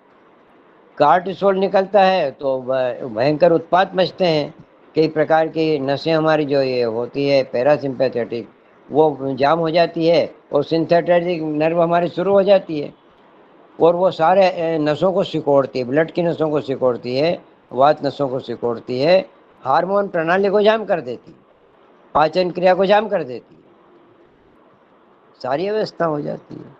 कार्टिसोल निकलता है तो भयंकर उत्पात मचते हैं। कई प्रकार की नसें हमारी जो ये होती है पैरासिम्पैथेटिक, वो जाम हो जाती है, और सिंथेटिक नर्व हमारी शुरू हो जाती है, और वो सारे नसों को सिकोड़ती है, ब्लड की नसों को सिकोड़ती है, वात नसों को सिकोड़ती है, हार्मोन प्रणाली को जाम कर देती है, पाचन क्रिया को जाम कर देती है, सारी अवस्था हो जाती है।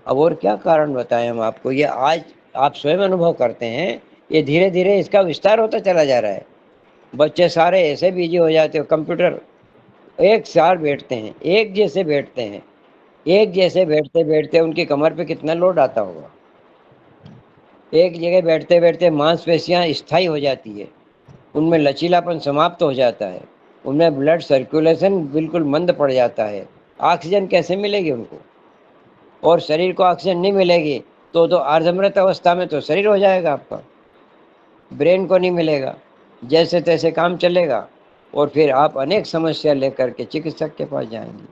अब और क्या कारण बताएं हम आपको? ये आज आप स्वयं अनुभव करते हैं, ये धीरे धीरे इसका विस्तार होता चला जा रहा है। बच्चे सारे ऐसे बिजी हो जाते हो, कंप्यूटर एक साथ बैठते हैं, एक जैसे बैठते हैं, एक जैसे बैठते बैठते उनकी कमर पे कितना लोड आता होगा। एक जगह बैठते बैठते मांसपेशियां स्थायी हो जाती है, उनमें लचीलापन समाप्त हो जाता है, उनमें ब्लड सर्कुलेशन बिल्कुल मंद पड़ जाता है। ऑक्सीजन कैसे मिलेगी उनको? और शरीर को ऑक्सीजन नहीं मिलेगी तो अर्धमृत अवस्था में तो शरीर हो जाएगा आपका, ब्रेन को नहीं मिलेगा, जैसे तैसे काम चलेगा, और फिर आप अनेक समस्या लेकर के चिकित्सक के पास जाएंगे।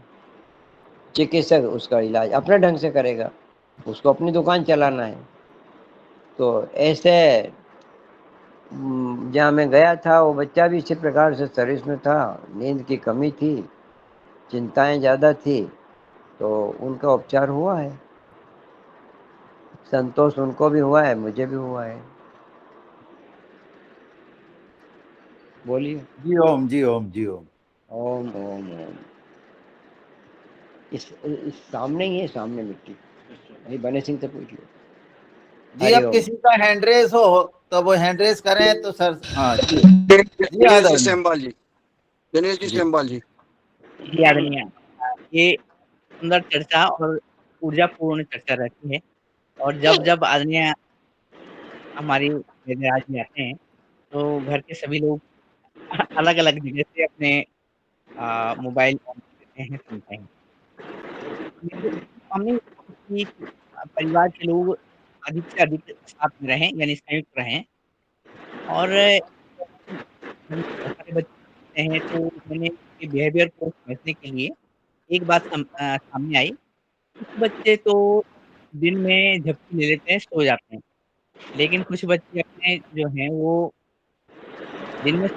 चिकित्सक उसका इलाज अपने ढंग से करेगा, उसको अपनी दुकान चलाना है। तो ऐसे जहाँ मैं गया था, वो बच्चा भी इसी प्रकार से सर्विस में था, नींद की कमी थी, चिंताएं ज़्यादा थी, तो उनका उपचार हुआ है। संतोष उनको भी हुआ है, मुझे भी हुआ है। बोलिए। जी ओम, जी ओम, जी ओम। ओम ओम ओम। इस सामने ही है, सामने मिट्टी, अभी बने सिंह से पूछ लो। जी, हरि अब ओम। किसी का हैंड रेस हो तो वो हैंड रेस करें तो सर। हाँ जी। जी दिनेश जी आदरणीय। सेमवाल जी, दिनेश जी जी सेमवाल जी। जी आदरणीय, ये सुंदर चर्चा और ऊर्जापूर्ण चर्चा रहती है। और जब जब आदरणीय हमारी मेघराज में आते हैं, तो घर के सभी लोग अलग अलग जगह से अपने मोबाइल ऑन करते हैं, सुनते हैं। मेरे सामने कि परिवार के लोग अधिक से अधिक साथ में रहें, यानी संयुक्त रहें। और जब बहुत सारे बच्चे होते हैं, तो मैंने उनके बिहेवियर को समझने के लिए एक बात सामने आई। कुछ बच्चे तो दिन में झपकी ले लेते हैं, सो जाते हैं। लेकिन कुछ बच्चे अपने जो हैं वो दिन में।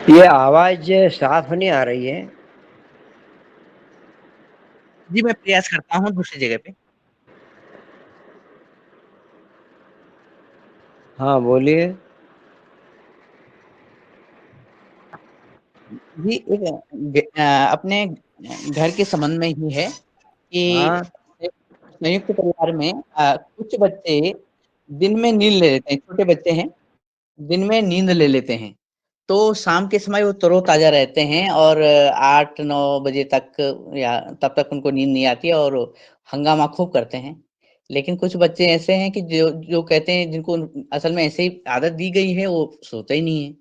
ये आवाज साफ नहीं आ रही है। जी, मैं प्रयास करता हूँ दूसरी जगह पे। हाँ बोलिए। जी, अपने घर के संबंध में ही है कि हाँ संयुक्त परिवार में कुछ बच्चे दिन में नींद ले लेते हैं, छोटे बच्चे हैं, दिन में नींद ले लेते हैं। तो शाम के समय वो तरोताज़ा रहते हैं और 8-9 बजे तक या तब तक उनको नींद नहीं आती है और हंगामा खूब करते हैं। लेकिन कुछ बच्चे ऐसे हैं कि जो जो कहते हैं, जिनको असल में ऐसे ही आदत दी गई है, वो सोते ही नहीं है।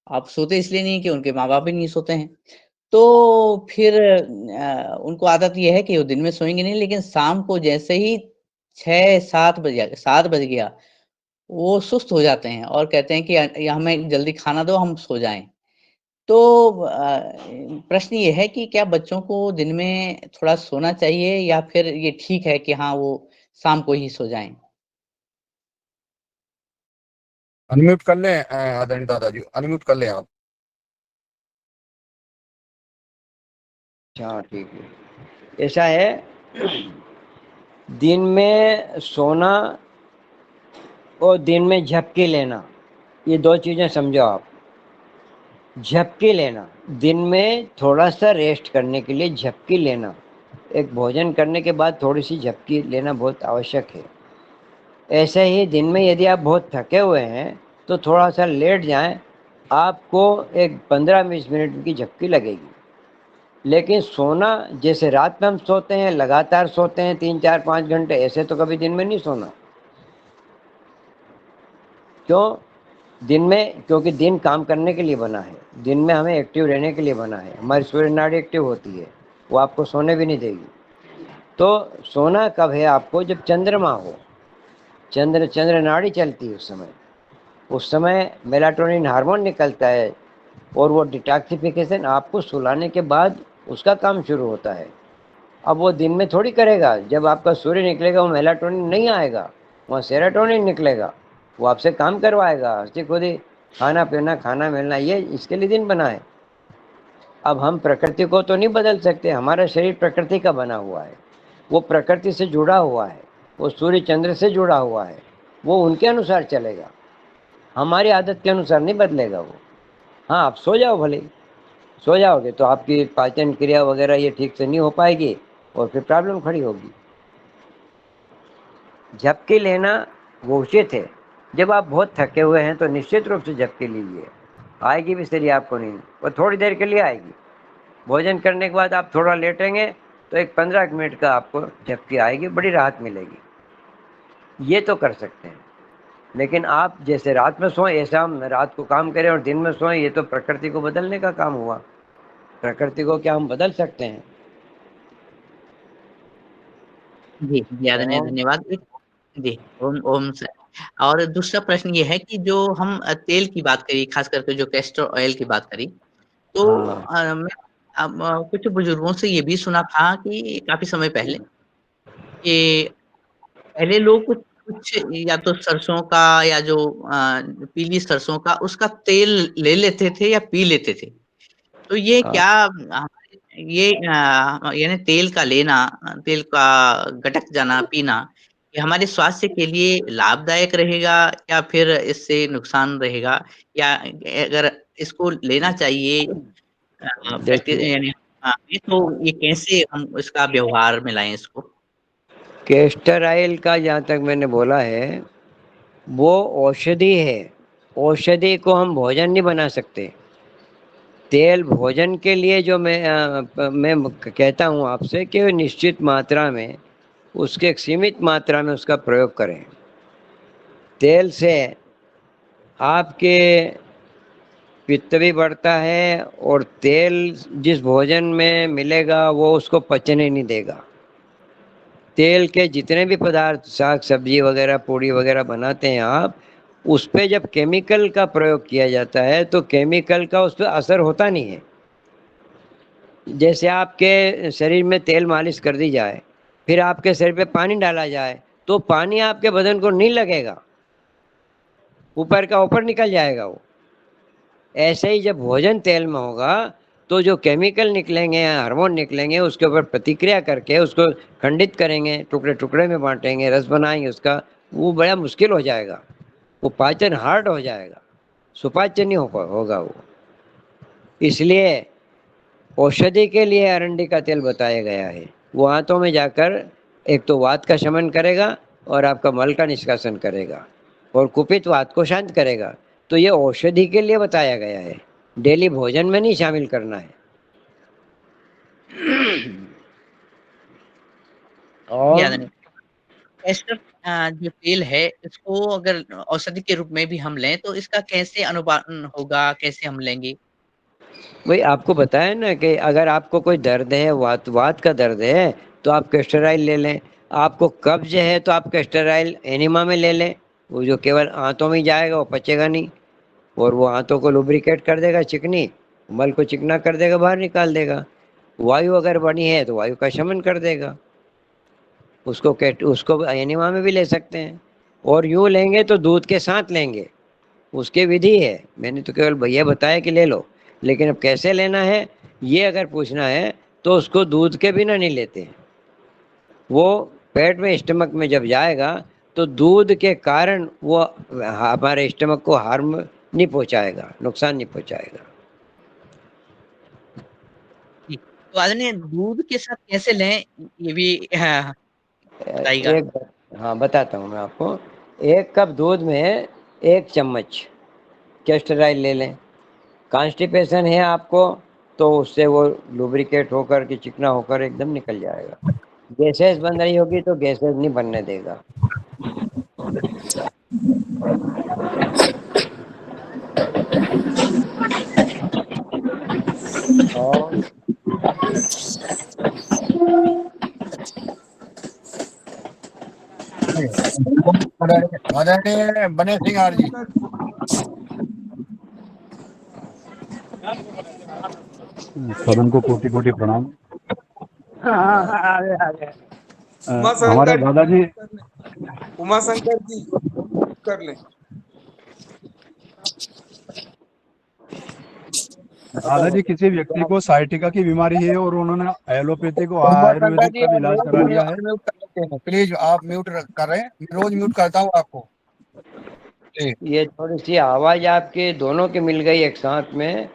अब सोते इसलिए नहीं है कि उनके माँ-बाप भी नहीं सोते हैं। तो फिर उनको आदत ये है कि वो दिन में सोएँगे नहीं, लेकिन शाम को जैसे ही 7 बज गया, वो सुस्त हो जाते हैं और कहते हैं कि या हमें जल्दी खाना दो, हम सो जाएँ। तो प्रश्न ये है कि क्या बच्चों को दिन में थोड़ा सोना चाहिए या फिर ये ठीक है कि हाँ, वो शाम को ही सो जाएँ? अनम्यूट कर लें आदरणीय दादाजी, अनम्यूट कर लें आप। अच्छा ठीक है। ऐसा है, दिन में सोना और दिन में झपकी लेना, ये दो चीजें समझो आप। झपकी लेना, दिन में थोड़ा सा रेस्ट करने के लिए झपकी लेना, एक भोजन करने के बाद थोड़ी सी झपकी लेना बहुत आवश्यक है। ऐसे ही दिन में यदि आप बहुत थके हुए हैं तो थोड़ा सा लेट जाएं, आपको एक 15-20 मिनट की झपकी लगेगी। लेकिन सोना, जैसे रात में हम सोते हैं, लगातार सोते हैं 3-4-5 घंटे, ऐसे तो कभी दिन में नहीं सोना। क्यों? दिन में, क्योंकि दिन काम करने के लिए बना है, दिन में हमें एक्टिव रहने के लिए बना है। हमारी सूर्य नाड़ी एक्टिव होती है, वो आपको सोने भी नहीं देगी। तो सोना कब है आपको? जब चंद्रमा हो, चंद्र नाड़ी चलती है, उस समय मेलाटोनिन हार्मोन निकलता है और वो डिटॉक्सिफिकेशन आपको सुलाने के बाद उसका काम शुरू होता है। अब वो दिन में थोड़ी करेगा, जब आपका सूर्य निकलेगा वो मेलाटोनिन नहीं आएगा, वहाँ सेरोटोनिन निकलेगा, वो आपसे काम करवाएगा। हंसी खुदी खाना पीना, खाना मिलना, ये इसके लिए दिन बना है। अब हम प्रकृति को तो नहीं बदल सकते, हमारा शरीर प्रकृति का बना हुआ है, वो प्रकृति से जुड़ा हुआ है, वो सूर्य चंद्र से जुड़ा हुआ है, वो उनके अनुसार चलेगा, हमारी आदत के अनुसार नहीं बदलेगा वो। हाँ, आप सो जाओ, भले सो जाओगे तो आपकी पाचन क्रिया वगैरह ये ठीक से नहीं हो पाएगी और फिर प्रॉब्लम खड़ी होगी। झपकी लेना वो उचित है। जब आप बहुत थके हुए हैं तो निश्चित रूप से झपकी लीजिए, आएगी भी सही आपको नींद, वो थोड़ी देर के लिए आएगी। भोजन करने के बाद आप थोड़ा लेटेंगे तो एक 15 मिनट का आपको झपकी आएगी, बड़ी राहत मिलेगी। ये तो कर सकते हैं। लेकिन आप जैसे रात में सोएं, ऐसा हम रात को काम करें और दिन में सोएं, ये तो प्रकृति को बदलने का काम हुआ। प्रकृति को क्या हम बदल सकते हैं? जी, जी आदरणीय ओम। धन्यवाद। जी, ओम ओम स और दूसरा प्रश्न ये है कि जो हम तेल की बात करी, खास करके जो कैस्टर ऑयल की बात करी, तो हाँ। मैं कुछ बुजुर्गों से ये भी सुना था कि काफ़ी समय पहले कि पहले लोग कुछ कुछ या तो सरसों का या जो पीली सरसों का उसका तेल ले लेते थे या पी लेते थे। तो ये हाँ। क्या हमारे ये यानी तेल का लेना, तेल का गटक जाना, पीना, ये हमारे स्वास्थ्य के लिए लाभदायक रहेगा या फिर इससे नुकसान रहेगा? या अगर इसको लेना चाहिए देखिए, यानी ये तो ये कैसे हम इसका व्यवहार में लाएँ इसको? कैस्टर ऑयल का जहाँ तक मैंने बोला है, वो औषधि है। औषधि को हम भोजन नहीं बना सकते। तेल भोजन के लिए जो मैं कहता हूँ आपसे कि निश्चित मात्रा में, उसके एक सीमित मात्रा में उसका प्रयोग करें। तेल से आपके पित्त भी बढ़ता है और तेल जिस भोजन में मिलेगा वो उसको पचने नहीं देगा। तेल के जितने भी पदार्थ, साग सब्जी वगैरह, पूड़ी वगैरह बनाते हैं आप, उस पे जब केमिकल का प्रयोग किया जाता है तो केमिकल का उस पर असर होता नहीं है। जैसे आपके शरीर में तेल मालिश कर दी जाए, फिर आपके शरीर पे पानी डाला जाए, तो पानी आपके बदन को नहीं लगेगा, ऊपर का ऊपर निकल जाएगा वो। ऐसे ही जब भोजन तेल में होगा तो जो केमिकल निकलेंगे, हार्मोन निकलेंगे, उसके ऊपर प्रतिक्रिया करके उसको खंडित करेंगे, टुकड़े टुकड़े में बांटेंगे, रस बनाएंगे उसका, वो बड़ा मुश्किल हो जाएगा, वो पाचन हार्ड हो जाएगा, सुपाच्य नहीं होगा वो। इसलिए औषधि के लिए अरंडी का तेल बताया गया है। वो आंतों में जाकर एक तो वात का शमन करेगा और आपका मल का निष्कासन करेगा और कुपित वात को शांत करेगा। तो ये औषधि के लिए बताया गया है, डेली भोजन में नहीं शामिल करना है। जी और आदरणीय। कैस्टर जो तेल है इसको अगर औषधि के रूप में भी हम लें तो इसका कैसे अनुपान होगा? कैसे हम लेंगे? वही आपको बताया ना कि अगर आपको कोई दर्द है, वात वात का दर्द है, तो आप कैस्टर ऑयल ले लें। आपको कब्ज है तो आप कैस्टर ऑयल एनिमा में ले लें। वो जो केवल आंतों में ही जाएगा, वो पचेगा नहीं और वो आंतों को लुब्रिकेट कर देगा, चिकनी मल को चिकना कर देगा, बाहर निकाल देगा। वायु अगर बनी है तो वायु का शमन कर देगा। उसको एनिमा में भी ले सकते हैं। और यूँ लेंगे तो दूध के साथ लेंगे, उसकी विधि है। मैंने तो केवल भैया बताया कि ले लो, लेकिन अब कैसे लेना है ये अगर पूछना है तो उसको दूध के बिना नहीं लेते। वो पेट में, स्टमक में जब जाएगा तो दूध के कारण वो हमारे स्टमक को हार्म नहीं पहुंचाएगा, नुकसान नहीं पहुंचाएगा। जी, तो आदरणीय दूध के साथ कैसे लें ये भी बताइएगा? एक, हाँ बताता हूँ मैं आपको। 1 कप दूध में 1 चम्मच कैस्टर ऑयल ले लें। कॉन्स्टिपेशन है आपको तो उससे वो लुब्रिकेट होकर के चिकना होकर एकदम निकल जाएगा। गैसेस बन रही होगी तो गैसेस नहीं बनने देगा। और आदरणीय बने सिंह आर जी, सदन को कोटि कोटि प्रणाम। हमारे दादाजी उमा शंकर जी कर ले। दादाजी किसी व्यक्ति को साइटिका की बीमारी है और उन्होंने एलोपैथिक और उमाशंकर आयुर्वेदिक जी सब आप इलाज रोज करा लिया है। अनम्यूट कर लेते हैं, प्लीज आप म्यूट कर रहे हैं, मैं रोज म्यूट करता हूँ आपको। जी ये थोड़ी सी आवाज आपके दोनों की मिल गई एक साथ में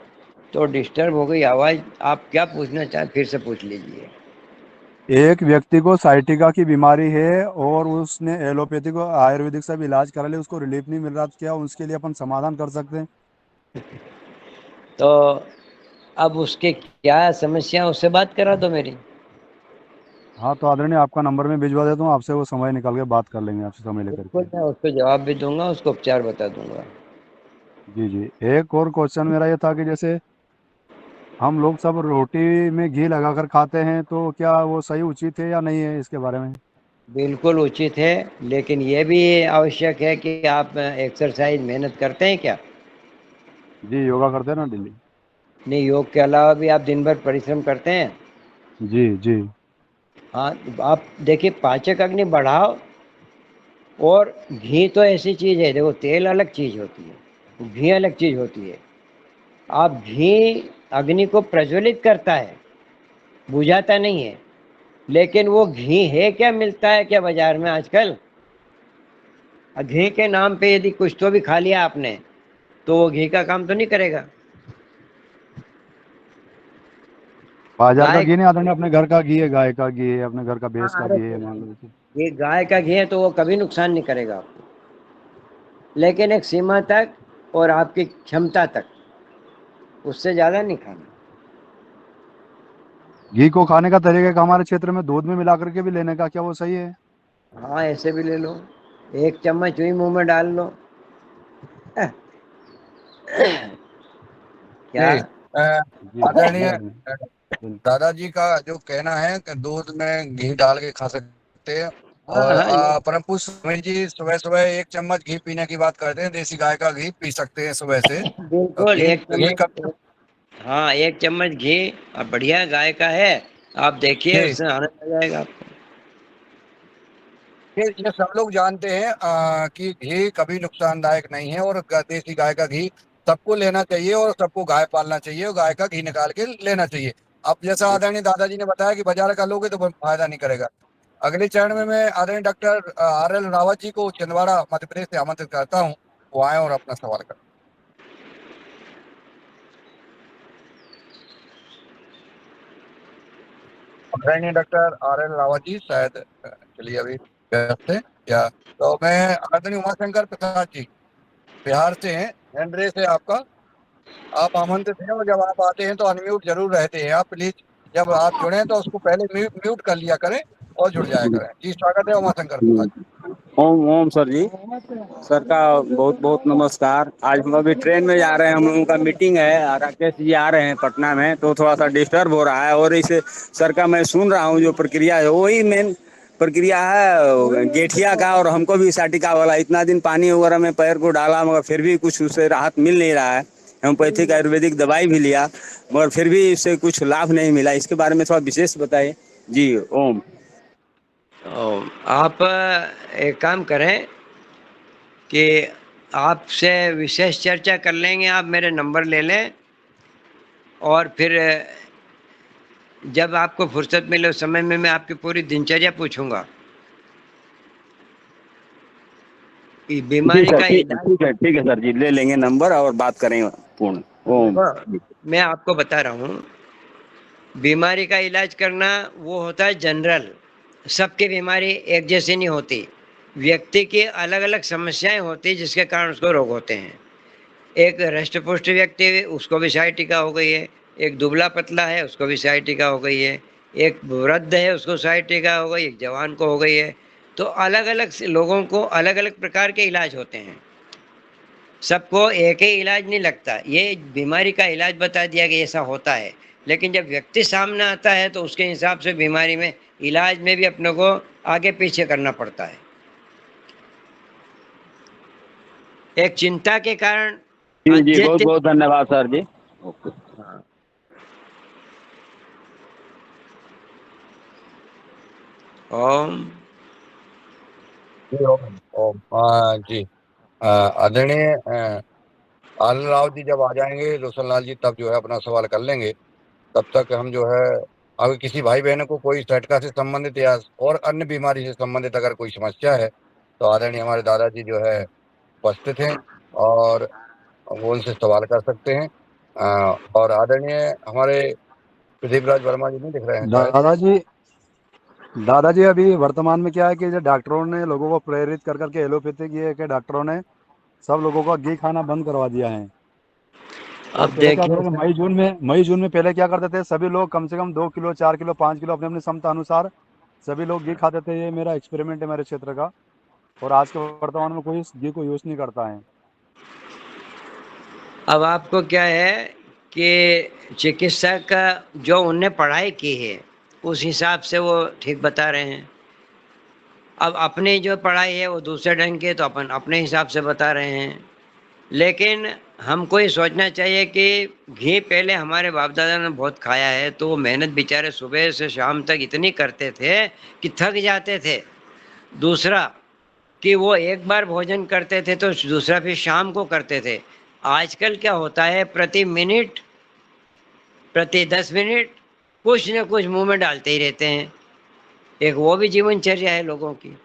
तो डिस्टर्ब हो गई आवाज। आप क्या पूछना चाहें फिर से पूछ लीजिए। एक व्यक्ति को साइटिका की बीमारी है और उसने एलोपैथिक और आयुर्वेदिक सब इलाज करा लिया, उसको रिलीफ नहीं मिल रहा, तो क्या उसके लिए अपन समाधान कर सकते हैं? तो अब उसके क्या समस्या उससे बात करा दो मेरी। हाँ तो आदरणीय आपका नंबर में भिजवा देता हूँ, आपसे वो समय निकाल के बात कर लेंगे आपसे समय लेकर बिल्कुल के। मैं उसको जवाब भी दूंगा, उसको उपचार बता दूंगा। जी जी, एक और क्वेश्चन मेरा ये था कि जैसे हम लोग सब रोटी में घी लगाकर खाते हैं, तो क्या वो सही उचित है या नहीं है, इसके बारे में? बिल्कुल उचित है, लेकिन ये भी आवश्यक है कि आप एक्सरसाइज मेहनत करते हैं क्या? जी योगा करते हैं ना डेली। नहीं, योग के अलावा भी आप दिन भर परिश्रम करते हैं? जी जी। हाँ, तो आप देखिए पाचक अग्नि बढ़ाओ। और घी तो ऐसी चीज है, देखो तेल अलग चीज होती है, घी अलग चीज होती है। आप घी अग्नि को प्रज्वलित करता है, बुझाता नहीं है। लेकिन वो घी है क्या, मिलता है क्या बाजार में आजकल? घी के नाम पे यदि कुछ तो भी खा लिया आपने तो वो घी का काम तो नहीं करेगा। बाजार का गाय, घी नहीं आदरणीय, अपने घर का घी है, गाय का घी है, अपने घर का हाँ भैंस का अरे घी है, मान लो जैसे। ये गाय का घी है तो वो कभी नुकसान नहीं करेगा आपको, लेकिन एक सीमा तक और आपकी क्षमता तक, उससे ज्यादा नहीं खाना। घी को खाने का तरीका का हमारे क्षेत्र में दूध में मिला करके भी लेने का, क्या वो सही है? हाँ ऐसे भी ले लो, 1 चम्मच हुई मुंह में डाल लो। क्या? जी जी आदरणीय धन्यवाद जी। दादाजी का जो कहना है कि दूध में घी डाल के खा सकते हैं। हाँ और हाँ, ये परम पूज्य स्वामी जी सुबह सुबह 1 चम्मच घी पीने की बात करते हैं, देसी गाय का घी पी सकते हैं सुबह से। और बिल्कुल घी 1 घी का चम्मच। हाँ 1 चम्मच घी, अब बढ़िया गाय का है, आप देखिए जी उससे आनंद आ जाएगा आपको। ये सब लोग जानते हैं कि घी कभी नुकसानदायक नहीं है, और देसी गाय का घी सबको लेना चाहिए, और सबको गाय पालना चाहिए, और गाय का घी निकाल के लेना चाहिए। अब जैसा आदरणीय दादाजी ने बताया कि बाजार का लोगे तो फायदा नहीं करेगा। अगले चरण में मैं आदरणीय डॉक्टर RL रावत जी को छिंदवाड़ा मध्य प्रदेश से आमंत्रित करता हूँ, वो आए और अपना सवाल करें। आदरणीय डॉक्टर RL रावत जी शायद चलिए अभी व्यस्त है या, तो मैं आदरणीय उमाशंकर प्रसाद जी बिहार से हैं, हैंड रेस है आपका, आप आमंत्रित हैं, और जब आप आते हैं तो अनम्यूट जरूर रहते हैं आप, प्लीज जब आप जुड़े तो उसको पहले म्यूट कर लिया करें और जुड़ जाया करें। जी स्वागत है उमाशंकर प्रसाद जी। ओम ओम सर जी, सर का बहुत बहुत नमस्कार। आज हम अभी ट्रेन में जा रहे हैं, हम लोगों का मीटिंग है, राकेश जी आ रहे हैं पटना में, तो थोड़ा सा डिस्टर्ब हो रहा है। और इसे सर का मैं सुन रहा हूँ जो प्रक्रिया है वही मेन प्रक्रिया है गेठिया का, और हमको भी साटिका वाला। इतना दिन पानी वगैरह में पैर को डाला मगर फिर भी कुछ उससे राहत मिल नहीं रहा है। होम्योपैथिक आयुर्वेदिक दवाई भी लिया मगर फिर भी इससे कुछ लाभ नहीं मिला। इसके बारे में थोड़ा विशेष बताइए जी। ओम। आप एक काम करें कि आपसे विशेष चर्चा कर लेंगे, आप मेरे नंबर ले लें और फिर जब आपको फुर्सत मिले उस समय में मैं आपकी पूरी दिनचर्या पूछूंगा। ये जी बीमारी सर, का ठीक इलाज, ठीक है, ठीक है सर जी, ले लेंगे नंबर और बात करेंगे पूर्ण। ओम। देखो मैं आपको बता रहा हूँ, बीमारी का इलाज करना वो होता है जनरल, सबकी बीमारी एक जैसी नहीं होती। व्यक्ति की अलग अलग समस्याएं होती है जिसके कारण उसको रोग होते हैं। एक हृष्ट पुष्ट व्यक्ति है, उसको भी sciatica हो गई है। एक दुबला पतला है, उसको भी sciatica हो गई है। एक वृद्ध है, उसको sciatica हो गई, एक जवान को हो गई है। तो अलग अलग लोगों को अलग अलग प्रकार के इलाज होते हैं। सबको एक ही इलाज नहीं लगता। ये बीमारी का इलाज बता दिया कि ऐसा होता है, लेकिन जब व्यक्ति सामने आता है तो उसके हिसाब से बीमारी में इलाज में भी अपने को आगे पीछे करना पड़ता है। एक चिंता के कारण जी जी, बहुत अत्यधिक बहुत धन्यवाद सर जी। ओके। हाँ। ओम जी ओम ओम जी आदरणीय आनंद राव जी जब आ जाएंगे रोशन लाल जी तब जो है अपना सवाल कर लेंगे। तब तक हम जो है अगर किसी भाई बहन को कोई सटका से संबंधित या और अन्य बीमारी से संबंधित अगर कोई समस्या है तो आदरणीय हमारे दादाजी जो है उपस्थित हैं और वो उनसे सवाल कर सकते हैं। और आदरणीय हमारे प्रदीप राज वर्मा जी नहीं दिख रहे हैं शायद। दादाजी अभी वर्तमान में क्या है कि जो डॉक्टरों ने लोगों को प्रेरित कर करके एलोपैथिक ये के डॉक्टरों ने सब लोगों का घी खाना बंद करवा दिया है। और अब पहले क्या देखिए करते थे, मई जून में पहले क्या करते थे, सभी लोग कम से कम 2 किलो 4 किलो 5 किलो अपने अपने क्षमता अनुसार सभी लोग घी खाते थे। ये मेरा एक्सपेरिमेंट है मेरे क्षेत्र का। और आज के वर्तमान में कोई इस घी को यूज नहीं करता है। अब आपको क्या है कि चिकित्सक का जो उनने पढ़ाई की है उस हिसाब से वो ठीक बता रहे हैं। अब अपनी जो पढ़ाई है वो दूसरे ढंग की है तो अपन अपने हिसाब से बता रहे हैं। लेकिन हमको ये सोचना चाहिए कि घी पहले हमारे बाप दादा ने बहुत खाया है, तो वो मेहनत बेचारे सुबह से शाम तक इतनी करते थे कि थक जाते थे। दूसरा कि वो एक बार भोजन करते थे तो दूसरा फिर शाम को करते थे। आजकल क्या होता है, प्रति मिनट प्रति 10 मिनट कुछ न कुछ मुंह में डालते ही रहते हैं। एक वो भी जीवनचर्या है लोगों की।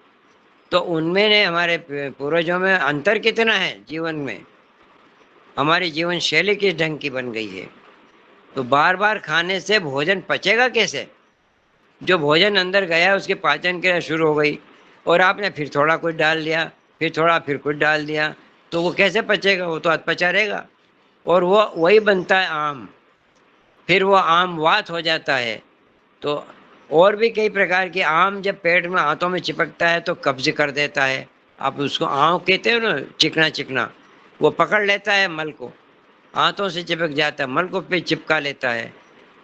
तो उनमें ने हमारे पूर्वजों में अंतर कितना है जीवन में, हमारी जीवन शैली किस ढंग की बन गई है। तो बार बार खाने से भोजन पचेगा कैसे? जो भोजन अंदर गया उसके पाचन क्रिया शुरू हो गई और आपने फिर थोड़ा कुछ डाल लिया, फिर थोड़ा फिर कुछ डाल दिया, तो वो कैसे पचेगा? वो तो अधपचा रहेगा। और वो वही बनता है आम, फिर वो आम वात हो जाता है। तो और भी कई प्रकार के आम जब पेट में हाथों में चिपकता है तो कब्ज कर देता है। आप उसको आम कहते हो ना, चिकना चिकना, वो पकड़ लेता है मल को, हाथों से चिपक जाता है, मल को पे चिपका लेता है।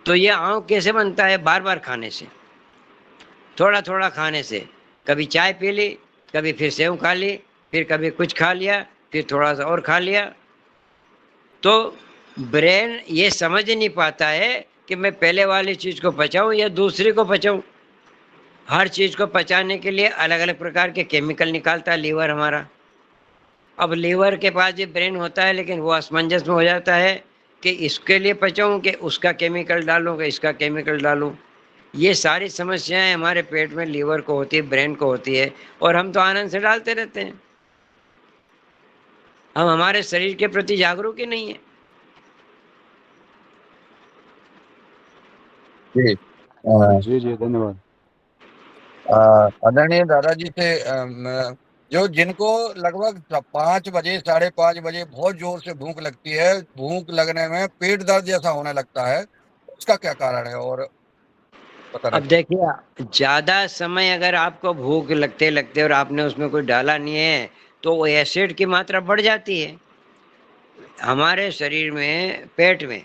तो ये आम कैसे बनता है? बार बार खाने से, थोड़ा थोड़ा खाने से। कभी चाय पी ली, कभी फिर सेव खा ली, फिर कभी कुछ खा लिया, फिर थोड़ा सा और खा लिया। तो ब्रेन ये समझ नहीं पाता है कि मैं पहले वाली चीज को पचाऊं या दूसरी को पचाऊं। हर चीज को पचाने के लिए अलग अलग प्रकार के केमिकल निकालता है लीवर हमारा। अब लीवर के पास भी ब्रेन होता है, लेकिन वो असमंजस में हो जाता है कि इसके लिए पचाऊं कि उसका केमिकल डालूं कि इसका केमिकल डालूं। ये सारी समस्याएं हमारे पेट में लीवर को होती है, ब्रेन को होती है, और हम तो आनंद से डालते रहते हैं। हम हमारे शरीर के प्रति जागरूक ही नहीं है। जी जी जी धन्यवाद। आदरणीय दादाजी से जो जिनको लगभग 5 बजे 5:30 बजे बहुत जोर से भूख लगती है, भूख लगने में पेट दर्द जैसा होने लगता है, उसका क्या कारण है और बताना अब चाहिए। देखिए, ज्यादा समय अगर आपको भूख लगते लगते और आपने उसमें कुछ डाला नहीं है तो वो एसिड की मात्रा बढ़ जाती है हमारे शरीर में। पेट में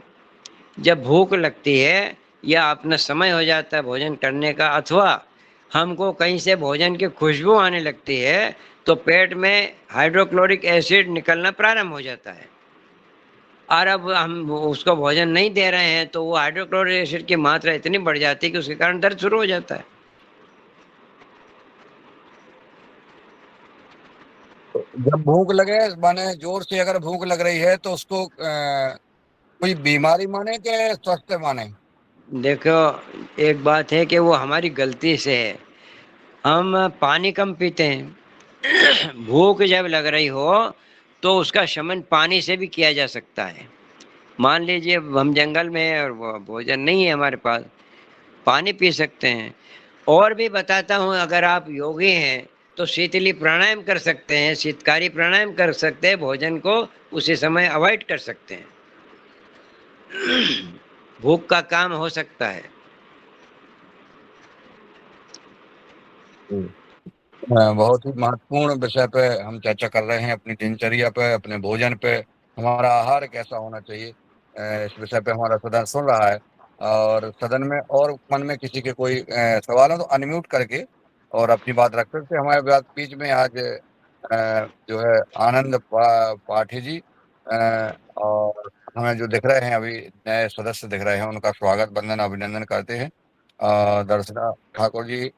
जब भूख लगती है या अपना समय हो जाता है भोजन करने का, अथवा हमको कहीं से भोजन की खुशबू आने लगती है, तो पेट में हाइड्रोक्लोरिक एसिड निकलना प्रारंभ हो जाता है। और अब हम उसको भोजन नहीं दे रहे हैं तो वो हाइड्रोक्लोरिक एसिड की मात्रा इतनी बढ़ जाती है कि उसके कारण दर्द शुरू हो जाता है। जब भूख लगे माने जोर से अगर भूख लग रही है तो उसको कोई बीमारी माने कि स्वास्थ्य माने। देखो, एक बात है कि वो हमारी गलती से है, हम पानी कम पीते हैं। भूख जब लग रही हो तो उसका शमन पानी से भी किया जा सकता है। मान लीजिए हम जंगल में हैं और वो भोजन नहीं है हमारे पास, पानी पी सकते हैं। और भी बताता हूँ, अगर आप योगी हैं तो शीतली प्राणायाम कर सकते हैं, शीतकारी प्राणायाम कर सकते हैं, भोजन को उसी समय अवॉइड कर सकते हैं। भूख का काम हो सकता है। बहुत ही महत्वपूर्ण विषय पे हम चर्चा कर रहे हैं, अपनी दिनचर्या पे, अपने भोजन पे, हमारा आहार कैसा होना चाहिए। इस विषय पे हमारा सदन सुन रहा है, और सदन में और मन में किसी के कोई सवाल हो तो अनम्यूट करके और अपनी बात रख सकते हैं। हमारे बात बीच में आज जो है आनंद पाठी जी, और हमें जो दिख रहे हैं अभी नए सदस्य दिख रहे हैं, उनका स्वागत वंदन अभिनंदन करते हैं। दर्शना ठाकुर जी,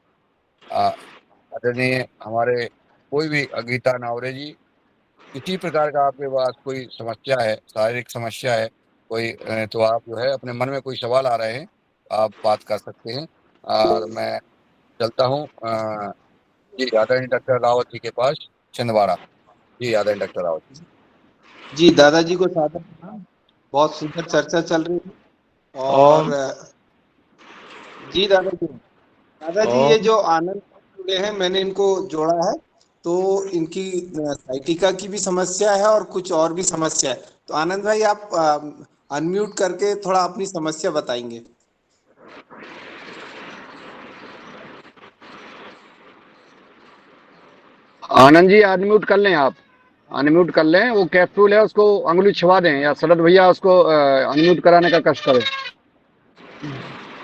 आदरणीय हमारे कोई भी गीता नावरे जी, किसी प्रकार का आपके पास कोई समस्या है, शारीरिक समस्या है कोई, तो आप जो है अपने मन में कोई सवाल आ रहे हैं, आप बात कर सकते हैं। और मैं चलता हूँ जी आदरणीय डॉक्टर रावत जी के पास, छिंदवाड़ा। जी आदरणीय डॉक्टर रावत जी। जी दादाजी को सादर प्रणाम। बहुत सुंदर चर्चा चल रही है। और जी दादाजी ये जो आनंद जुड़े हैं, मैंने इनको जोड़ा है, तो इनकी साइटिका की भी समस्या है और कुछ और भी समस्या है। तो आनंद भाई आप अनम्यूट करके थोड़ा अपनी समस्या बताएंगे। आनंद जी अनम्यूट कर लें, आप अनम्यूट कर लें, वो कैप्सूल है उसको अंगुली छुपा दें, या शरद भैया उसको अनम्यूट कराने का कष्ट करें।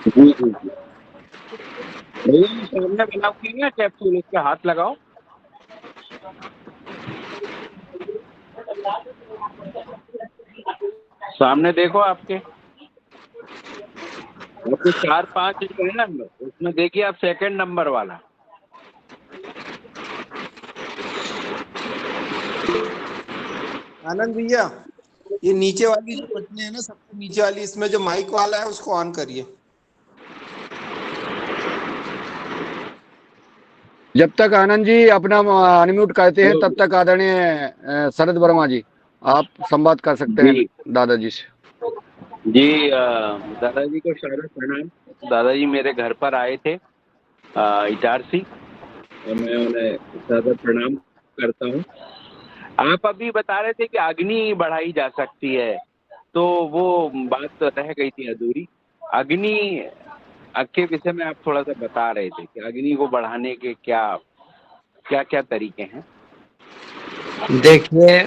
जी जी जी भैया, सामने बनाओ ना कैप्सूल, उसके हाथ लगाओ। सामने देखो आपके 4-5 है ना, उसमें देखिए आप सेकंड नंबर वाला। आनंद भैया, ये नीचे वाली जो बटन है ना, सबसे नीचे वाली, इसमें जो माइक वाला है उसको ऑन करिए। जब तक आनंद जी अपना अनम्यूट करते हैं, तब तक आदरणीय शरद वर्मा जी आप संवाद कर सकते हैं दादाजी से। जी दादाजी को सादर प्रणाम। दादाजी मेरे घर पर आए थे इटारसी, और मैं उन्हें सादर प्रणाम करता हूँ। आप अभी बता रहे थे कि अग्नि बढ़ाई जा सकती है, तो वो बात रह गई थी अधूरी। अग्नि के विषय में आप थोड़ा सा बता रहे थे कि अग्नि को बढ़ाने के क्या क्या क्या तरीके हैं। देखिए,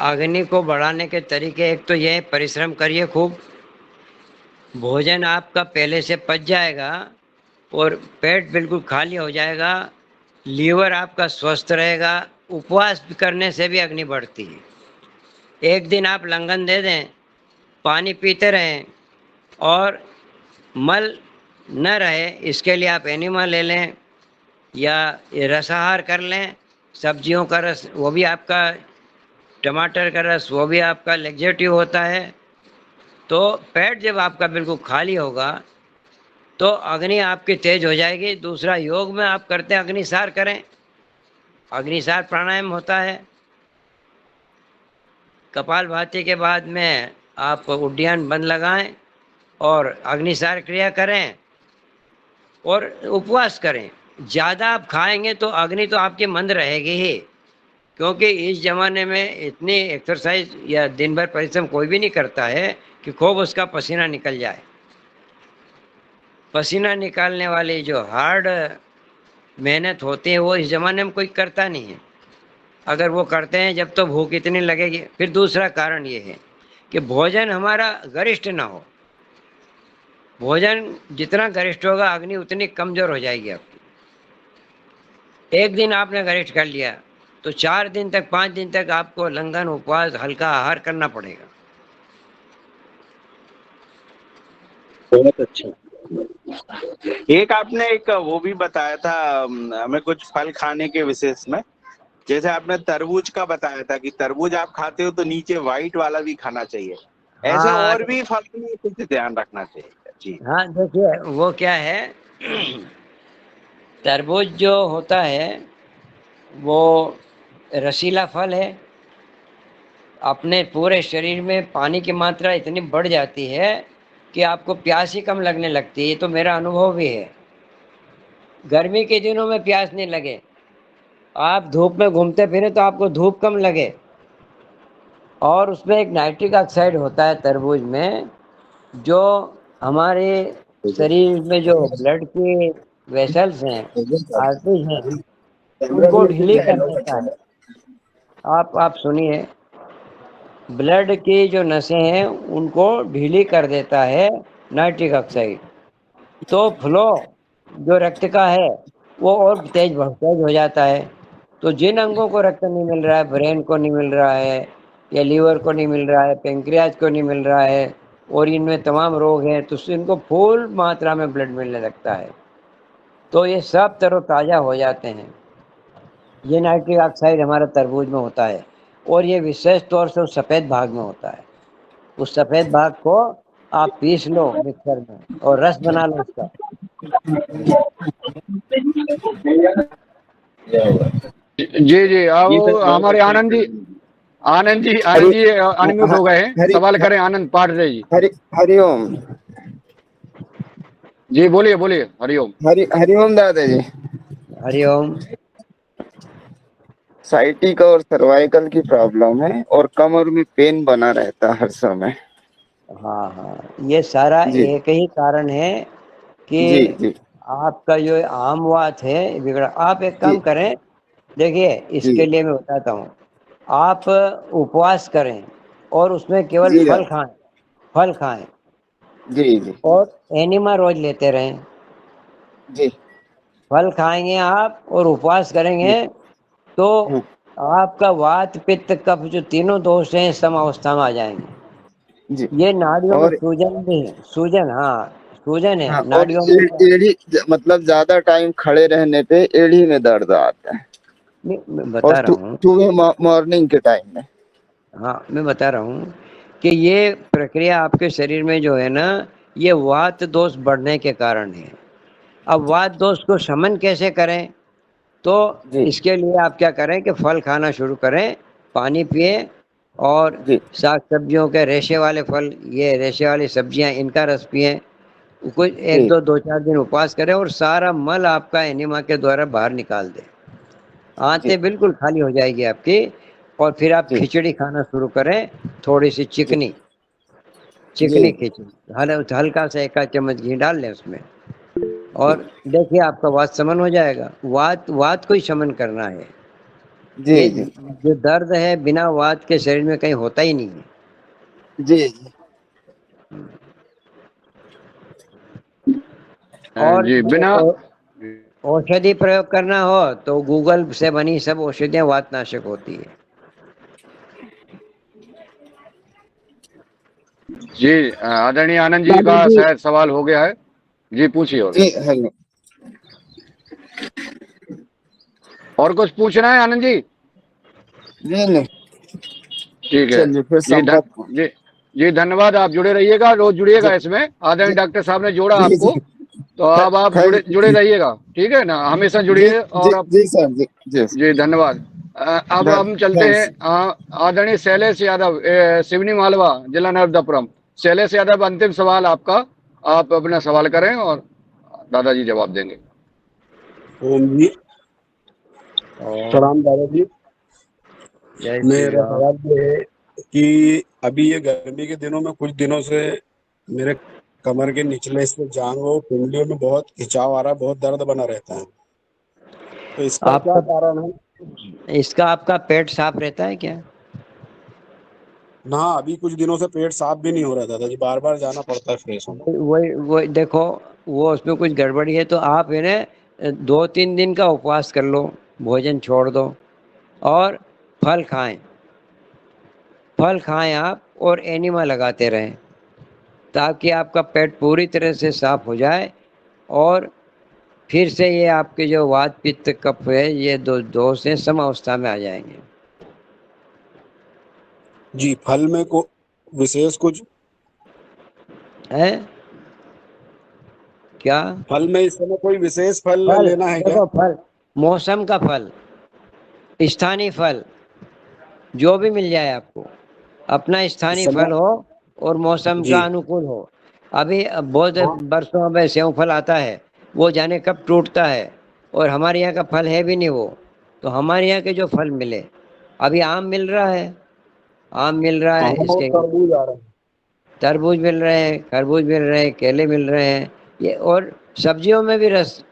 अग्नि को बढ़ाने के तरीके एक तो ये परिश्रम करिए खूब, भोजन आपका पहले से पच जाएगा और पेट बिल्कुल खाली हो जाएगा, लीवर आपका स्वस्थ रहेगा। उपवास करने से भी अग्नि बढ़ती है। एक दिन आप लंघन दे दें, पानी पीते रहें और मल न रहे, इसके लिए आप एनिमा ले लें या रसाहार कर लें। सब्जियों का रस, वो भी आपका, टमाटर का रस, वो भी आपका लेग्जेटिव होता है। तो पेट जब आपका बिल्कुल खाली होगा तो अग्नि आपकी तेज हो जाएगी। दूसरा, योग में आप करते हैं अग्निसार करें, अग्निसार प्राणायाम होता है। कपालभाति के बाद में आप उड्डयन बंद लगाएं और अग्निसार क्रिया करें और उपवास करें। ज़्यादा आप खाएंगे तो अग्नि तो आपकी मंद रहेगी ही, क्योंकि इस ज़माने में इतनी एक्सरसाइज या दिन भर परिश्रम कोई भी नहीं करता है कि खूब उसका पसीना निकल जाए। पसीना निकालने वाली जो हार्ड मेहनत होती है वो इस ज़माने में कोई करता नहीं है। अगर वो करते हैं जब तो भूख इतनी लगेगी। फिर दूसरा कारण ये है कि भोजन हमारा गरिष्ठ ना हो। भोजन जितना गरिष्ठ होगा, अग्नि उतनी कमजोर हो जाएगी आपकी। एक दिन आपने गरिष्ठ कर लिया तो 4 दिन तक, 5 दिन तक आपको लंघन, उपवास, हल्का आहार करना पड़ेगा। बहुत अच्छा। एक आपने एक वो भी बताया था हमें कुछ फल खाने के विशेष में, जैसे आपने तरबूज का बताया था कि तरबूज आप खाते हो तो नीचे व्हाइट वाला भी खाना चाहिए। ऐसे हाँ और भी फल में कुछ ध्यान रखना चाहिए जी। हाँ, देखिए वो क्या है, तरबूज जो होता है वो रसीला फल है। अपने पूरे शरीर में पानी की मात्रा इतनी बढ़ जाती है कि आपको प्यास ही कम लगने लगती है। ये तो मेरा अनुभव भी है। गर्मी के दिनों में प्यास नहीं लगे, आप धूप में घूमते फिरे तो आपको धूप कम लगे, और उसमें एक नाइट्रिक ऑक्साइड होता है तरबूज में, जो हमारे शरीर में जो ब्लड के वेसल्स हैं, आर्टरीज हैं, उनको ढीली कर देता है। आप सुनिए, ब्लड की जो नसें हैं उनको ढीली कर देता है नाइट्रिक ऑक्साइड। तो फ्लो जो रक्त का है वो और तेज हो जाता है। तो जिन अंगों को रक्त नहीं मिल रहा है, ब्रेन को नहीं मिल रहा है, या लीवर को नहीं मिल रहा है, पेंक्रियाज को नहीं मिल रहा है, और इनमें तमाम रोग हैं, तो इनको फुल मात्रा में ब्लड मिलने लगता है, तो ये सब तरोताज़ा हो जाते हैं। ये नाइट्रिक ऑक्साइड हमारा तरबूज में होता है, और ये विशेष तौर से उस सफ़ेद भाग में होता है। उस सफ़ेद भाग को आप पीस लो मिक्सर में और रस बना लो उसका। जी जी अब हमारे आनंद जी अनम्यूट हो गए हैं, सवाल करें आनंद पांडे जी। हरिओम। जी बोलिए बोलिए, हरिओम। हरिओम दादाजी। हरिओम। साइटिक और सर्वाइकल की प्रॉब्लम है और कमर में पेन बना रहता है हर समय। हाँ, ये सारा जी एक ही कारण है कि जी जी आपका जो आम वात है बिगड़ा। आप एक जी काम करें, देखिए जी इसके लिए मैं बताता हूँ। आप उपवास करें और उसमें केवल जी फल खाएं, फल खाएं, जी जी और एनिमा रोज लेते रहें। जी फल खाएंगे आप और उपवास करेंगे जी तो हाँ, आपका वात पित्त कफ जो तीनों दोष हैं सम अवस्था में आ जाएंगे। जी ये नाड़ियों में और सूजन भी है, सूजन, हाँ सूजन है हाँ और नाड़ियों में। एड़ी मतलब ज्यादा टाइम खड़े रहने पे एड़ी में दर्द आता है मैं और बता रहा हूँ, सुबह मॉर्निंग के टाइम में। हाँ मैं बता रहा हूँ कि ये प्रक्रिया आपके शरीर में जो है ना, ये वात दोष बढ़ने के कारण है। अब वात दोष को शमन कैसे करें? तो जी इसके लिए आप क्या करें कि फल खाना शुरू करें, पानी पिए, और जी साग सब्जियों के रेशे वाले फल, ये रेशे वाली सब्जियां, इनका रस पिए। कुछ एक जी दो चार दिन उपवास करें और सारा मल आपका एनिमा के द्वारा बाहर निकाल दें। जी आंतें बिल्कुल खाली हो जाएगी आपकी। और फिर आप जी खिचड़ी खाना शुरू करें, थोड़ी सी जी चिकनी जी चिकनी खिचड़ी, हल्का सा 1 चम्मच घी डाल लें उसमें, जी और देखिए आपका वात शमन हो जाएगा। वात वात को ही शमन करना है। जी ये जी जो दर्द है बिना वात के शरीर में कहीं होता ही नहीं है। जी जी और जी बिना औषधि प्रयोग करना हो तो गूगल से बनी सब औषधियां वातनाशक होती है। जी आदरणीय आनंद जी का दादाजी शायद सवाल हो गया है। जी पूछिए। जी हेलो और कुछ पूछना है आनंद जी? जी नहीं ठीक है। चलिए फिर जी धन संपर्क। जी जी धन्यवाद। आप जुड़े रहिएगा, रोज जी जुड़िएगा इसमें। आदरणीय जी डॉक्टर साहब ने जोड़ा जी आपको, जी तो अब आप जुड़े जुड़े जी रहिएगा, ठीक है ना, हमेशा जी जुड़िए। जी और अब जी सर जी जी जी धन्यवाद। अब हम चलते थैंक्स। हैं आदरणीय शैलेश यादव, सिवनी मालवा, जिला नर्मदापुरम। शैलेश यादव, अंतिम सवाल आपका, आप अपना सवाल करें और दादाजी जवाब देंगे। ओम जी। और प्रणाम दादाजी। जय श्री मेरा राम। सवाल ये है कि अभी ये गर्मी के दिनों में कुछ दिनों से मेरे कमर के निचले हिस्से, जांघों, कुंडलियों में बहुत खिंचाव आ रहा है, बहुत दर्द बना रहता है। तो इसका क्या आपका कारण है? आपका पेट साफ रहता है क्या? ना, अभी कुछ दिनों से पेट साफ भी नहीं हो रहा दादाजी, बार बार जाना पड़ता है फ्रेश होने। वही देखो, वो उसमें कुछ गड़बड़ी है, तो आप है ना 2-3 दिन का उपवास कर लो, भोजन छोड़ दो, और फल खाएं, फल खाएं आप, और एनिमा लगाते रहें, ताकि आपका पेट पूरी तरह से साफ हो जाए, और फिर से ये आपके जो वात पित्त कफ है, ये दो दोष हैं, सम अवस्था में आ जाएंगे। जी, फल में को विशेष कुछ? है क्या? फल में इस समय कोई विशेष फल फल, लेना है क्या? देखो फल, मौसम का फल, स्थानीय फल, जो भी मिल जाए आपको, अपना इस स्थानीय समय? फल हो और मौसम जी। का अनुकूल हो। अभी बहुत हाँ। बरसों में सेव फल आता है, वो जाने कब टूटता है, और हमारे यहाँ का फल है भी नहीं वो। तो हमारे यहाँ के जो फल मिले, अभी आम मिल रहा है, आम मिल रहा है, इसके तरबूज आ रहे हैं। तरबूज मिल रहे हैं, खरबूज मिल रहे हैं, केले मिल रहे हैं, ये और सब्जियों में भी रस,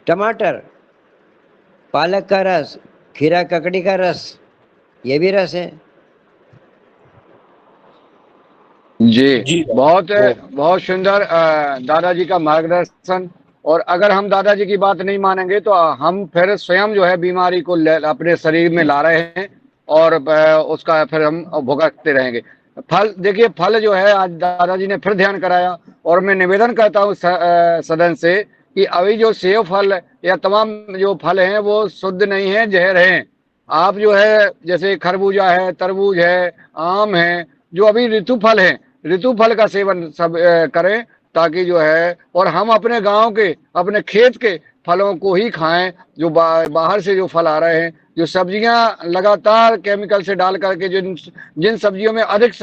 टमाटर, पालक का रस, खीरा ककड़ी का रस, ये भी रस है। जी बहुत बहुत सुंदर दादाजी का मार्गदर्शन। और अगर हम दादाजी की बात नहीं मानेंगे तो हम फिर स्वयं जो है बीमारी को अपने शरीर में ला रहे हैं और उसका फिर हम भुगतते रहेंगे। फल देखिए, फल जो है आज दादाजी ने फिर ध्यान कराया और मैं निवेदन करता हूँ सदन से कि अभी जो सेब फल या तमाम जो फल हैं वो शुद्ध नहीं है, जहर हैं। आप जो है जैसे खरबूजा है, तरबूज है, आम है, जो अभी ऋतु फल है, ऋतु फल का सेवन सब करें, ताकि जो है और हम अपने गांव के, अपने खेत के फलों को ही खाएं। जो बाहर से जो फल आ रहे हैं, जो सब्जियां लगातार केमिकल से डाल करके जिन सब्जियों में अधिक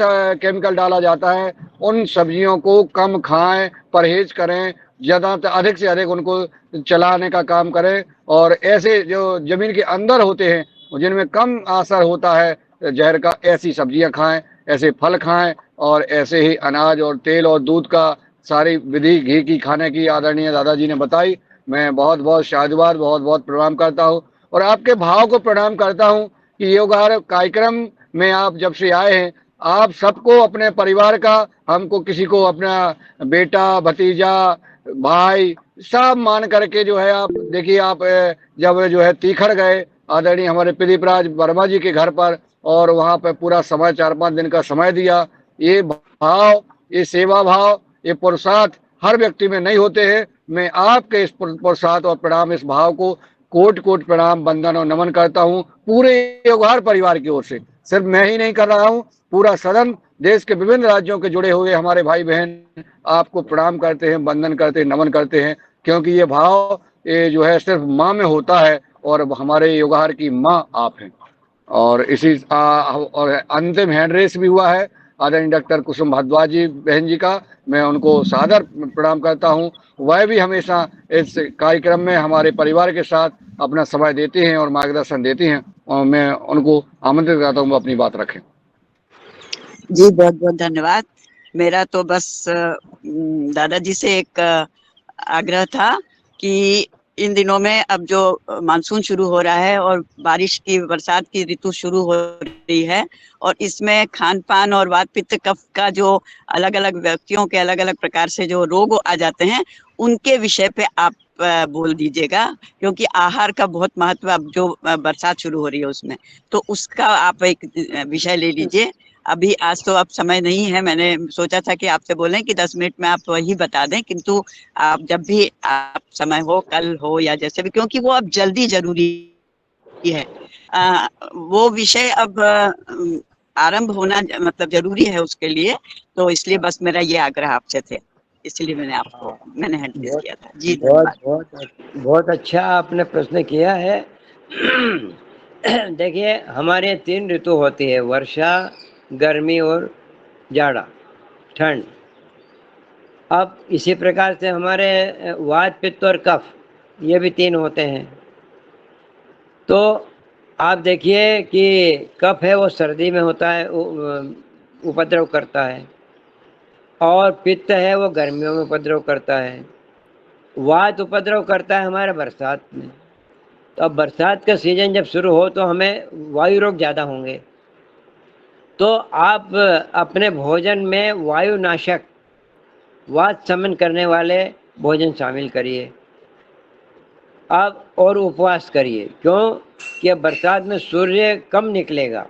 केमिकल डाला जाता है, उन सब्जियों को कम खाएं, परहेज करें, ज्यादा अधिक से अधिक उनको चलाने का काम करें। और ऐसे जो जमीन के अंदर होते हैं, जिनमें कम असर होता है जहर का, ऐसी सब्जियां खाएं, ऐसे फल खाएं और ऐसे ही अनाज और तेल और दूध का सारी विधि घी की खाने की आदरणीय दादाजी ने बताई। मैं बहुत बहुत साधुवाद, बहुत बहुत प्रणाम करता हूँ और आपके भाव को प्रणाम करता हूँ कि योगार कार्यक्रम में आप जब से आए हैं, आप सबको अपने परिवार का, हमको किसी को अपना बेटा, भतीजा, भाई सब मान करके जो है आप देखिए, आप जब जो है तीखड़ गए आदरणीय हमारे प्रदीप राज वर्मा जी के घर पर और वहां पर पूरा समय 4-5 दिन का समय दिया, ये भाव, ये सेवा भाव, ये पुरुषार्थ हर व्यक्ति में नहीं होते हैं। मैं आपके इस पुरुषार्थ और प्रणाम, इस भाव को कोट कोट प्रणाम, वंदन और नमन करता हूँ पूरे योगहार परिवार की ओर से। सिर्फ मैं ही नहीं कर रहा हूँ, पूरा सदन, देश के विभिन्न राज्यों के जुड़े हुए हमारे भाई बहन आपको प्रणाम करते हैं, वंदन करते हैं, नमन करते हैं, क्योंकि ये भाव ये जो है सिर्फ माँ में होता है और हमारे योगहार की माँ आप हैं। और इसी और अंतिम हैंड रेस भी हुआ है आदरणीय डॉक्टर कुसुम भारद्वाज जी बहन जी का, मैं उनको सादर प्रणाम करता हूं। वह भी हमेशा इस कार्यक्रम में हमारे परिवार के साथ अपना समय देती हैं और मार्गदर्शन देती हैं और मैं उनको आमंत्रित करता हूँ अपनी बात रखें। जी बहुत बहुत धन्यवाद। मेरा तो बस दादाजी से एक आग्रह था कि इन दिनों में अब जो मानसून शुरू हो रहा है और बारिश की, बरसात की ऋतु शुरू हो रही है और इसमें खान पान और वात पित्त कफ का जो अलग अलग व्यक्तियों के अलग अलग प्रकार से जो रोग आ जाते हैं, उनके विषय पे आप बोल दीजिएगा, क्योंकि आहार का बहुत महत्व अब जो बरसात शुरू हो रही है उसमें, तो उसका आप एक विषय ले लीजिए। अभी आज तो अब समय नहीं है, मैंने सोचा था कि आपसे बोलें कि 10 मिनट में आप वही बता दें, किंतु आप जब भी आप समय हो, कल हो या जैसे भी, क्योंकि वो अब जल्दी जरूरी है। वो विषय अब आरंभ होना मतलब जरूरी है उसके लिए, तो इसलिए बस मेरा ये आग्रह आपसे थे, इसलिए मैंने हैंड रेज किया था। जी धन्यवाद। बहुत अच्छा आपने प्रश्न किया है। देखिए, हमारे 3 ऋतु होती है, वर्षा, गर्मी और जाड़ा, ठंड। अब इसी प्रकार से हमारे वात, पित्त और कफ, ये भी 3 होते हैं। तो आप देखिए कि कफ है वो सर्दी में होता है, उपद्रव करता है, और पित्त है वो गर्मियों में उपद्रव करता है, वात उपद्रव करता है हमारे बरसात में। तो अब बरसात का सीजन जब शुरू हो तो हमें वायु रोग ज़्यादा होंगे, तो आप अपने भोजन में वायुनाशक, वात शमन करने वाले भोजन शामिल करिए। अब और उपवास करिए, क्यों कि अब बरसात में सूर्य कम निकलेगा,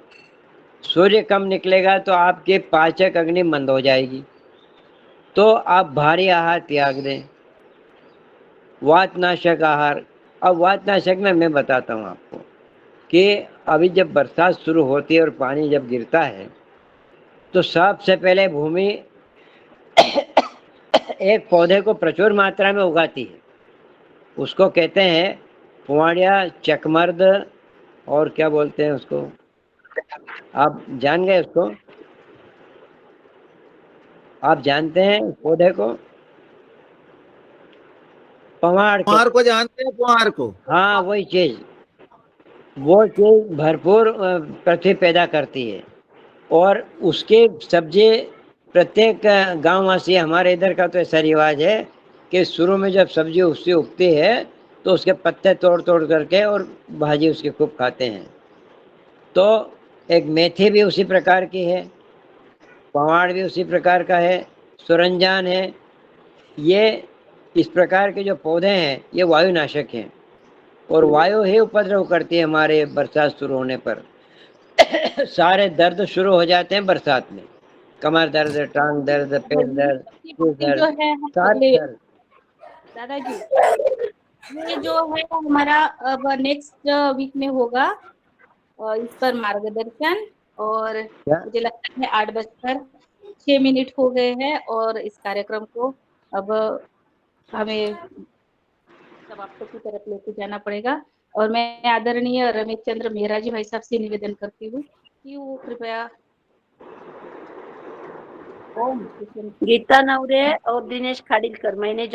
सूर्य कम निकलेगा तो आपकी पाचक अग्नि मंद हो जाएगी, तो आप भारी आहार त्याग दें, वातनाशक आहार। अब वातनाशक में मैं बताता हूँ आपको कि अभी जब बरसात शुरू होती है और पानी जब गिरता है, तो सबसे पहले भूमि एक पौधे को प्रचुर मात्रा में उगाती है, उसको कहते हैं पुआड़िया, चकमर्द, और क्या बोलते हैं उसको, आप जान गए उसको, आप जानते हैं उस पौधे को? पवाड़ कुंवार को जानते हैं, कुंवार को? हाँ, वही चीज, वो चीज भरपूर पृथ्वी पैदा करती है। और उसके सब्जी प्रत्येक गांववासी, हमारे इधर का तो ऐसा रिवाज है कि शुरू में जब सब्जी उससे उगती है तो उसके पत्ते तोड़ तोड़ करके और भाजी उसकी खूब खाते हैं। तो एक मेथी भी उसी प्रकार की है, पवाड़ भी उसी प्रकार का है, सुरंजान है। ये इस प्रकार के जो पौधे हैं ये वायुनाशक हैं, और वायु ही उपद्रव करती है हमारे बरसात शुरू होने पर। सारे दर्द शुरू हो जाते हैं बरसात में, कमर दर्द, टांग दर्द, पेट दर्द, सिर जो दर्द, है सारे हमारे दर्द। दादाजी, ये जो है हमारा अब नेक्स्ट वीक में होगा इस पर मार्गदर्शन। और क्या? मुझे लगता है 8:06 हो गए हैं और इस कार्यक्रम को अब हमें समाप्त की तरफ लेके जाना पड़ेगा। और मैं आदरणीय रमेश चंद्र मेहरा जी भाई साहब से निवेदन करती हूँ कि वो कृपया ओम गीता नवरे और दिनेश खाडीलकर, मैंने